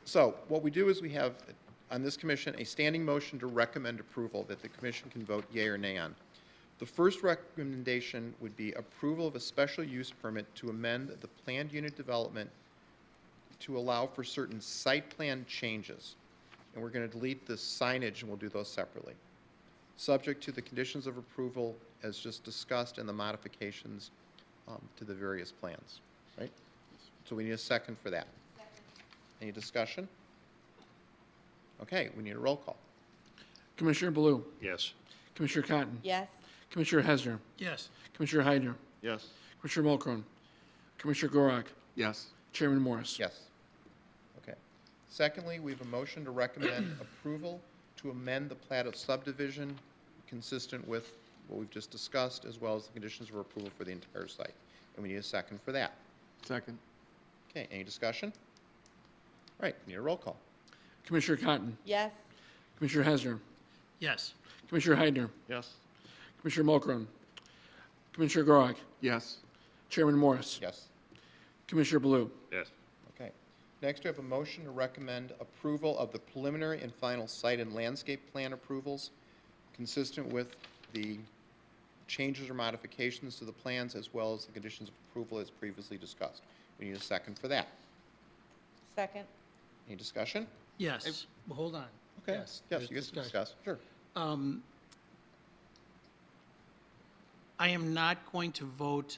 So what we do is we have, on this commission, a standing motion to recommend approval that the commission can vote yea or nay on. The first recommendation would be approval of a special use permit to amend the planned unit development to allow for certain site plan changes. And we're gonna delete the signage and we'll do those separately. Subject to the conditions of approval as just discussed and the modifications to the various plans, right? So we need a second for that. Any discussion? Okay, we need a roll call. Commissioner Baloo, Yes. Commissioner Cotton, Yes. Commissioner Hesner, Yes. Commissioner Heidner, Yes. Commissioner Mulcron, Commissioner Gorak, Yes. Chairman Morris. Yes. Okay. Secondly, we have a motion to recommend approval to amend the plat of subdivision consistent with what we've just discussed, as well as the conditions of approval for the entire site. And we need a second for that. Second. Okay, any discussion? All right, need a roll call. Commissioner Cotton, Yes. Commissioner Hesner, Yes. Commissioner Heidner, Yes. Commissioner Mulcron, Commissioner Gorak, Yes. Chairman Morris, Yes. Commissioner Baloo. Yes. Okay. Next, we have a motion to recommend approval of the preliminary and final site and landscape plan approvals consistent with the changes or modifications to the plans as well as the conditions of approval as previously discussed. We need a second for that. Second. Any discussion? Yes. Well, hold on. Okay. Yes. Yes, there's you get to discussion. discuss. Sure. I am not going to vote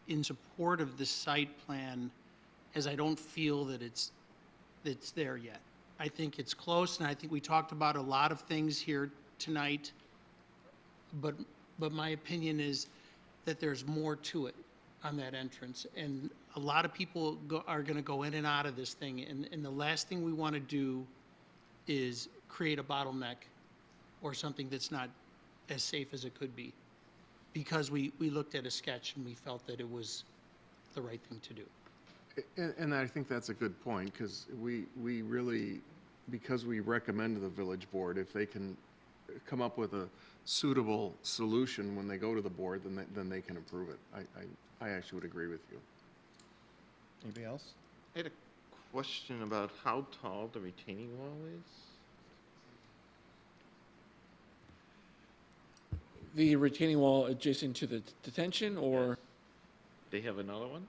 in support of the site plan as I don't feel that it's there yet. I think it's close, and I think we talked about a lot of things here tonight, but my opinion is that there's more to it on that entrance, and a lot of people are gonna go in and out of this thing, and the last thing we wanna do is create a bottleneck or something that's not as safe as it could be, because we looked at a sketch and we felt that it was the right thing to do. And I think that's a good point, because we really, because we recommend to the village board, if they can come up with a suitable solution when they go to the board, then they can approve it. I actually would agree with you. Anybody else? I had a question about how tall the retaining wall is. The retaining wall adjacent to the detention, or? They have another one?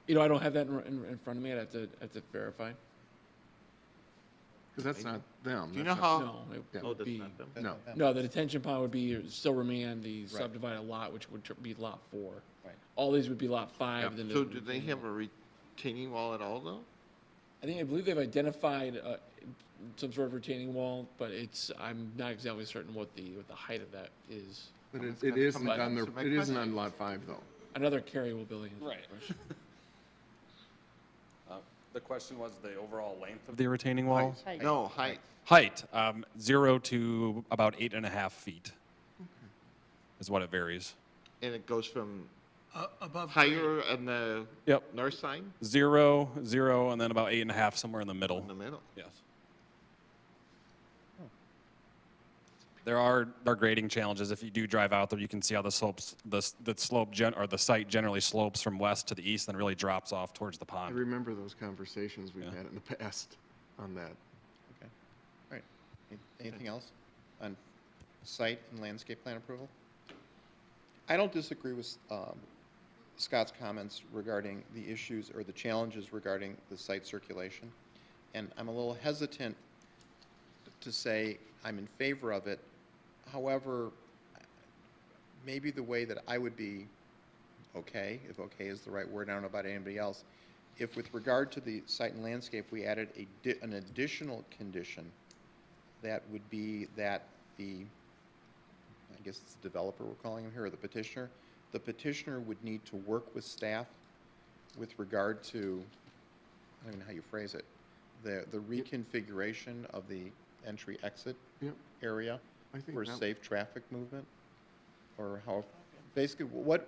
You know, I don't have that in front of me. I'd have to verify. Because that's not them. Do you That's know not- how? No, it Yeah. Oh, would that's be, not them? No. no, the detention pond would be, still remain on the subdivided lot, which would be lot 4. Right. All these would be lot 5. Then So the do they retaining have wall. a retaining wall at all, though? I believe they've identified some sort of retaining wall, but I'm not exactly certain what the height of that is. But Someone's it gotta isn't come on the, answer my it isn't on question. lot 5, though. Another carryable building. is- Right. The question was the overall length of the retaining wall? No, height. Height, 0 to about 8.5 feet is what it varies. And it goes from Above. higher on the Yep. north side 0, 0, and then about 8.5 somewhere in the middle. in the middle. Yes. There are grading challenges. If you do drive out there, you can see how the slopes, the slope or the site generally slopes from west to the east, and really drops off towards the I pond. remember those conversations we've Yeah. had in the past on that. Okay. All right. Anything else on site and landscape plan approval? I don't disagree with Scott's comments regarding the issues or the challenges regarding the site circulation. And I'm a little hesitant to say I'm in favor of it. However, maybe the way that I would be okay, if okay is the right word, I don't know about anybody else, if with regard to the site and landscape, we added an additional condition, that would be that I guess it's the developer we're calling him here, or the petitioner would need to work with staff with regard to, I don't even know how you phrase it, the reconfiguration of the entry-exit Yep. area I think for that- safe traffic movement? Or how, basically, what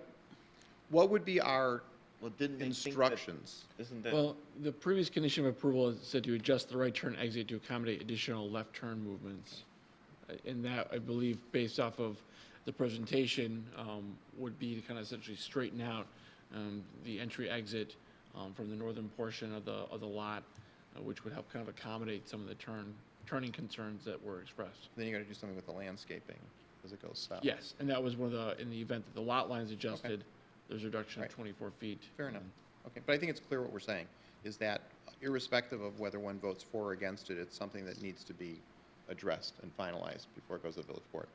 would be our Well, didn't they think that- instructions? Isn't that? Well, the previous condition of approval is said to adjust the right turn exit to accommodate additional left turn movements. And that, I believe, based off of the presentation, would be to kind of essentially straighten out the entry exit from the northern portion of the lot, which would help kind of accommodate some of the turning concerns that were expressed. Then you gotta do something with the landscaping as it goes south. Yes, and that was one of the, in the event that the lot lines adjusted, there's a reduction of Right. 24 feet. Fair enough. Okay, but I think it's clear what we're saying, is that irrespective of whether one votes for or against it, it's something that needs to be addressed and finalized before it goes to the village board.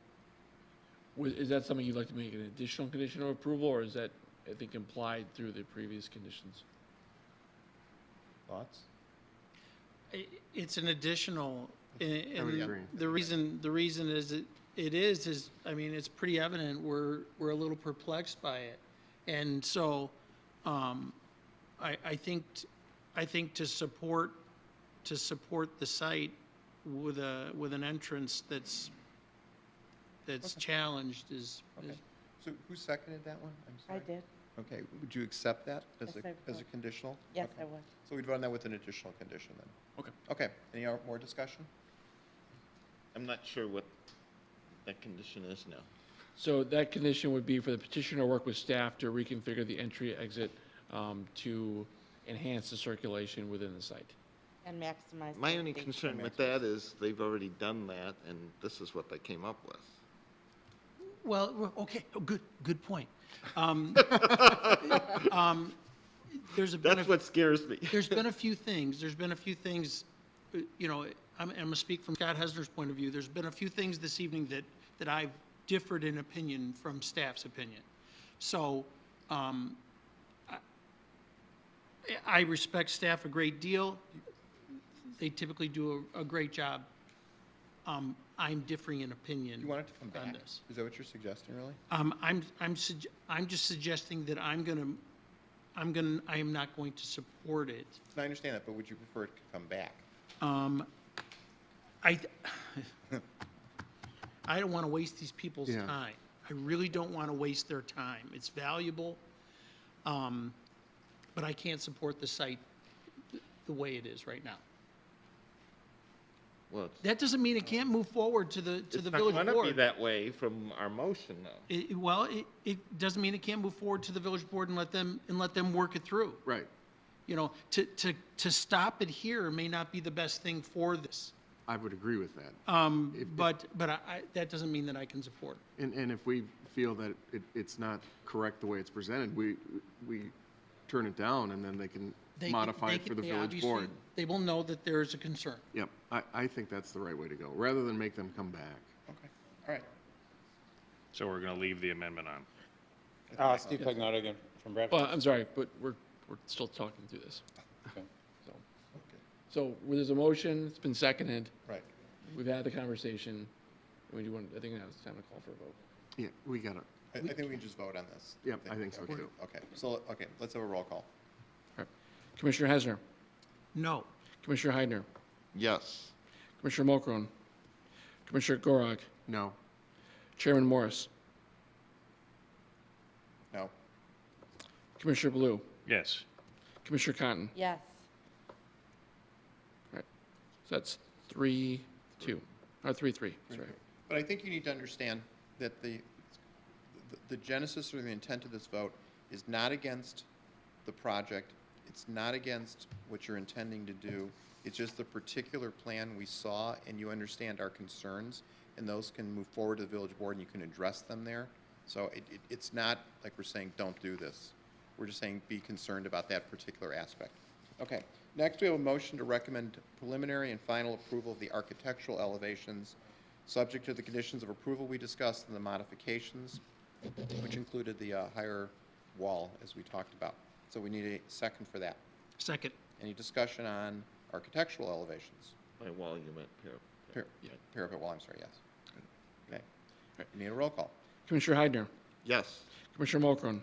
Is that something you'd like to make an additional condition of approval, or is that, I think, implied through the previous conditions? Thoughts? It's an additional, I would and agree. the reason is, I mean, it's pretty evident we're a little perplexed by it. And so, I think to support the site with an entrance that's challenged is, Okay. So who seconded that one? I'm I sorry. did. Okay, would you accept that as Yes, I as a would. conditional? Yes, Okay. I would. So we'd vote on that with an additional condition then? Okay. Okay, any more discussion? I'm not sure what that condition is now. So that condition would be for the petitioner to work with staff to reconfigure the entry exit to enhance the circulation within the site. And maximize. My only safety. concern with that is they've already done that, and this is what they came up with. well, okay, good point. There's been That's what scares me. there's been a few things, you know, I'm gonna speak from Scott Hesner's point of view, there's been a few things this evening that I've differed in opinion from staff's opinion. So, I respect staff a great deal. They typically do a great job. I'm differing in opinion You want it to come on back? this. Is that what you're suggesting, really? I'm just suggesting that I am not going to support it. I understand that, but would you prefer it to come back? I don't want to waste these people's Yeah. time. I really don't want to waste their time. It's valuable, but I can't support the site the way it is right now. Well, it's That doesn't mean it can't move forward to the it's not village gonna be board. that way from our motion, though. Well, it doesn't mean it can't move forward to the village board and let them work it through. Right. You know, to stop it here may not be the best thing for this. I would agree with that. But that doesn't mean that I can support it. And if we feel that it's not correct the way it's presented, we turn it down, and then they can They- modify they- it for the they village obviously- board. They will know that there is a concern. Yep, I think that's the right way to go, rather than make them come back. Okay, all right. So we're going to leave the amendment on. Steve Pagnotta again from Bradford. Well, I'm sorry, but we're still talking through this. Okay. So where there's a motion, it's been seconded, Right. we've had the conversation. I think now it's time to call for a vote. Yeah, we gotta, I think we can just vote on this. Yep, I think so, too. Okay, so, let's have a roll call. Commissioner Hesner, No. Commissioner Heidner, Yes. Commissioner Mulchrone, Commissioner Gorog, no. Chairman Morris, No? Commissioner Blue, Yes. Commissioner Cotton. Yes. So that's 3-2, or 3-3, sorry. But I think you need to understand that the genesis or the intent of this vote is not against the project. It's not against what you're intending to do. It's just the particular plan we saw, and you understand our concerns, and those can move forward to the village board, and you can address them there. So it's not like we're saying, don't do this. We're just saying, be concerned about that particular aspect. Okay, next we have a motion to recommend preliminary and final approval of the architectural elevations, subject to the conditions of approval we discussed and the modifications, which included the higher wall, as we talked about. So we need a second for that. Second. Any discussion on architectural elevations? By wall, you meant parapet. Parapet wall, I'm sorry, yes. Okay. We need a roll call. Commissioner Heidner, Yes. Commissioner Mulcron,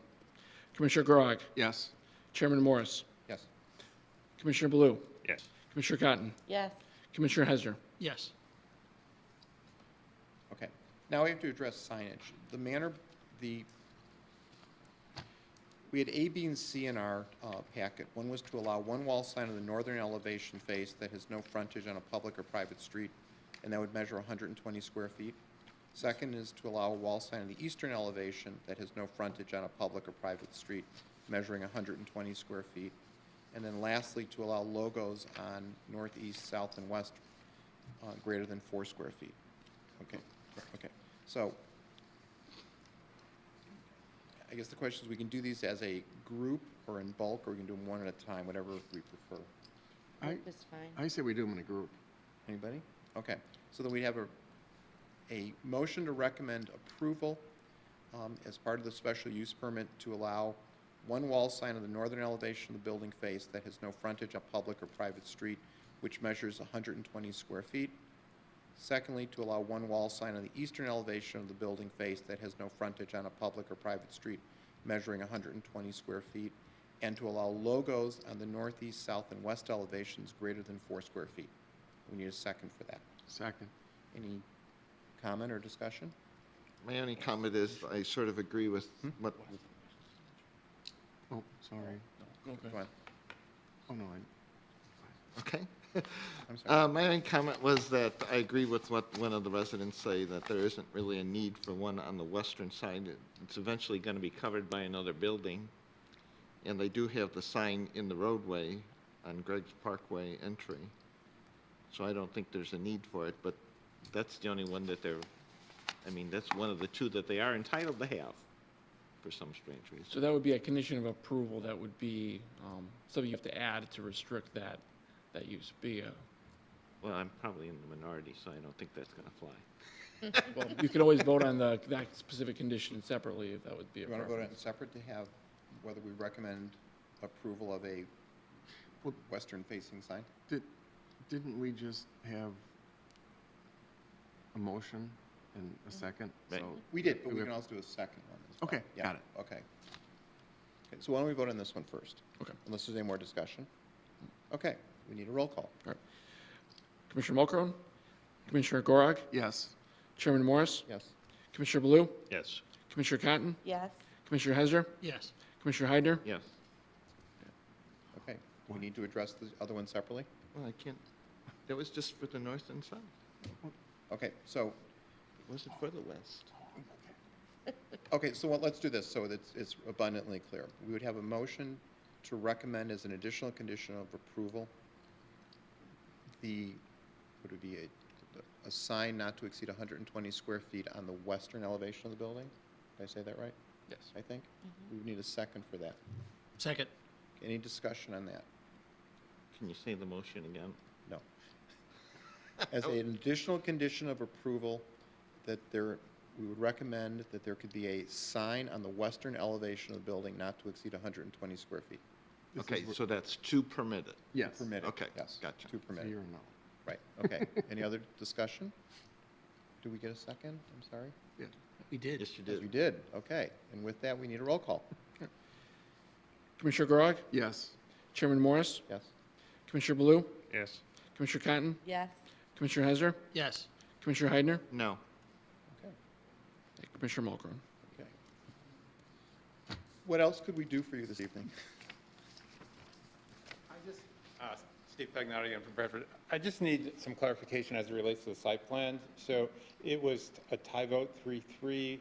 Commissioner Grog, Yes. Chairman Morris, Yes. Commissioner Blue, Yes. Commissioner Cotton, Yes. Commissioner Hesner. Yes. Okay. Now we have to address signage. We had A, B, and C in our packet. One was to allow one wall sign on the northern elevation face that has no frontage on a public or private street, and that would measure 120 square feet. Second is to allow a wall sign on the eastern elevation that has no frontage on a public or private street, measuring 120 square feet. And then lastly, to allow logos on northeast, south, and west greater than 4 square feet. Okay, okay. So I guess the question is, we can do these as a group or in bulk, or we can do them one at a time, whatever we prefer. That's fine. I say we do them in a group. Anybody? Okay. So then we have a motion to recommend approval as part of the special use permit to allow one wall sign on the northern elevation of the building face that has no frontage on public or private street, which measures 120 square feet. Secondly, to allow one wall sign on the eastern elevation of the building face that has no frontage on a public or private street, measuring 120 square feet. And to allow logos on the northeast, south, and west elevations greater than 4 square feet. We need a second for that. Second. Any comment or discussion? My only comment is I sort of agree with what, Oh, sorry. Go on. Oh, no, okay? I'm sorry. My only comment was that I agree with what one of the residents say, that there isn't really a need for one on the western side. It's eventually going to be covered by another building. And they do have the sign in the roadway on Greg's Parkway entry. So I don't think there's a need for it, but that's the only one that that's one of the two that they are entitled to have for some strange reason. So that would be a condition of approval. That would be something you have to add to restrict that use. Well, I'm probably in the minority, so I don't think that's going to fly. Well, you could always vote on that specific condition separately if that would be a You want to vote on preference. it separate to have whether we recommend approval of a western-facing sign? Didn't we just have a motion and a second? Right. So We did, but Do we we can have- also do a second one as well. Okay, Yeah, got it. Okay. Okay, so why don't we vote on this one first? Okay. Unless there's any more discussion. Okay, we need a roll call. All right. Commissioner Mulcron, Commissioner Gorog, Yes. Chairman Morris, Yes. Commissioner Blue, Yes. Commissioner Cotton, Yes. Commissioner Hesner, Yes. Commissioner Heidner. Yes. Okay, we need to address the other one separately? Well, I can't, that was just for the north and south. Okay, so, It wasn't for the west. okay, so let's do this so that it's abundantly clear. We would have a motion to recommend as an additional condition of approval would it be a sign not to exceed 120 square feet on the western elevation of the building? Did I say that right? Yes. I think? We would need a second for that. Second. Any discussion on that? Can you say the motion again? No. As an additional condition of approval, we would recommend that there could be a sign on the western elevation of the building not to exceed 120 square feet. Okay, so that's two permitted. Yes. Permitted. Okay, Yes. gotcha. 2 So permitted. you're a no. Right, okay. Any other discussion? Do we get a second? I'm sorry? Yeah. We did. Yes, you Yes, did. we did. Okay. And with that, we need a roll call. Commissioner Gorog, Yes. Chairman Morris, Yes? Commissioner Blue, Yes. Commissioner Cotton, Yes. Commissioner Hesner, Yes. Commissioner Heidner, No. Okay. Commissioner Mulcron. Okay. What else could we do for you this evening? Steve Pagnotti again from Bradford. I just need some clarification as it relates to the site plan. So it was a tie vote 3-3,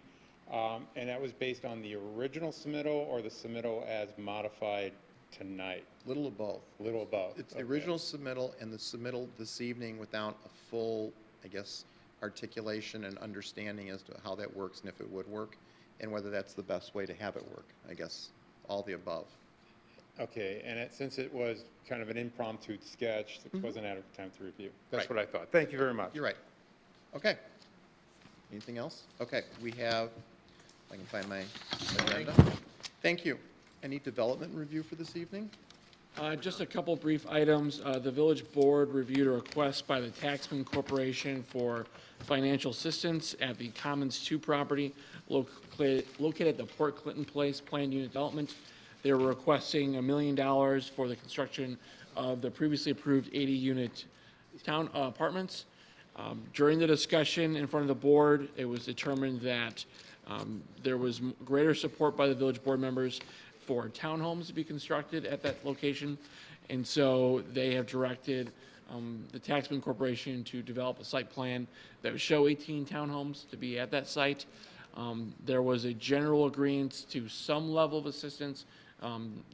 and that was based on the original submittal or the submittal as modified tonight? Little of both. Little of both. It's the Okay. original submittal and the submittal this evening without a full, I guess, articulation and understanding as to how that works and if it would work, and whether that's the best way to have it work, I guess, all the above. Okay, and since it was kind of an impromptu sketch, it wasn't adequate time to review. That's Right. what I thought. Thank you very much. You're right. Okay. Anything else? Okay, we have, if I can find my agenda. Thank you. Any development review for this evening? Just a couple brief items. The village board reviewed a request by the Taxman Corporation for financial assistance at the Commons 2 property located at the Port Clinton Place Planned Unit Development. They were requesting $1 million for the construction of the previously approved 80-unit town apartments. During the discussion in front of the board, it was determined that there was greater support by the village board members for townhomes to be constructed at that location. And so they have directed the Taxman Corporation to develop a site plan that would show 18 townhomes to be at that site. There was a general agreement to some level of assistance,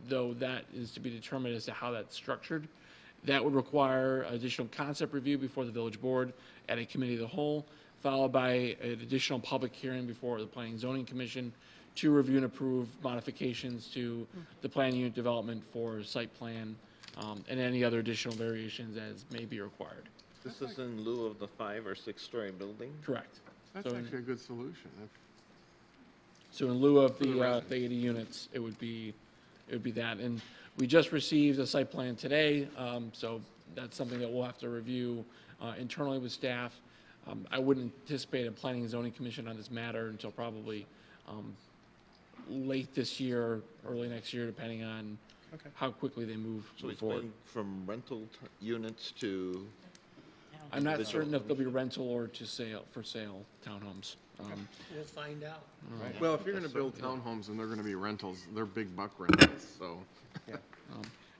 though that is to be determined as to how that's structured. That would require additional concept review before the village board at a committee of the whole, followed by an additional public hearing before the Planning and Zoning Commission to review and approve modifications to the plan unit development for site plan and any other additional variations as may be required. This is in lieu of the 5 or 6 story building? Correct. That's actually a good solution. So in lieu of the 80 units, it would be that. And we just received a site plan today, so that's something that we'll have to review internally with staff. I wouldn't anticipate a Planning and Zoning Commission on this matter until probably late this year, early next year, depending on how quickly they move So it's forward. been from rental units to, I'm not certain if they'll be rental or for sale townhomes. We'll find out. Well, if you're going to build townhomes and they're going to be rentals, they're big buck rentals, so.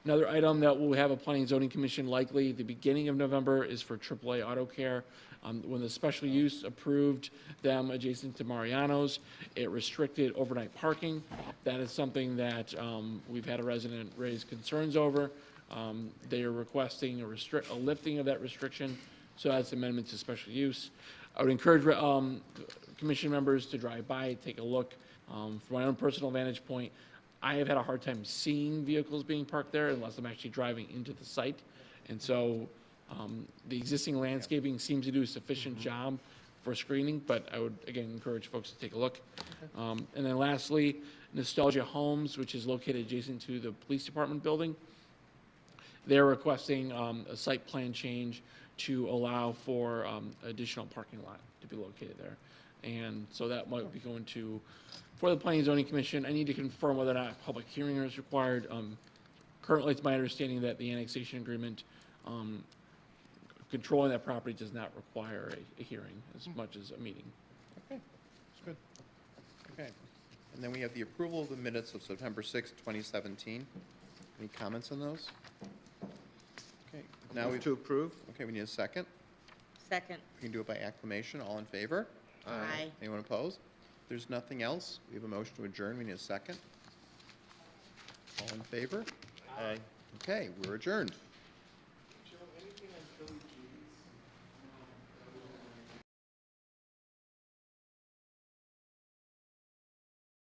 Another item that we'll have a Planning and Zoning Commission likely at the beginning of November is for AAA Auto Care. When the special use approved them adjacent to Mariano's, it restricted overnight parking. That is something that we've had a resident raise concerns over. They are requesting a lifting of that restriction, so that's amendment to special use. I would encourage commission members to drive by, take a look. From my own personal vantage point, I have had a hard time seeing vehicles being parked there unless I'm actually driving into the site. And so the existing landscaping seems to do a sufficient job for screening, but I would, again, encourage folks to take a look. And then lastly, Nostalgia Homes, which is located adjacent to the police department building. They're requesting a site plan change to allow for additional parking lot to be located there. And so that might be going for the Planning and Zoning Commission. I need to confirm whether or not a public hearing is required. Currently, it's my understanding that the annexation agreement controlling that property does not require a hearing as much as a meeting. Okay, that's good. Okay. And then we have the approval of the minutes of September 6th, 2017. Any comments on those? Okay, now we move to approve? Okay, we need a second. Second. We can do it by acclamation. All in favor? Aye. Anyone opposed? There's nothing else. We have a motion to adjourn. We need a second. All in favor? Aye. Okay, we're adjourned.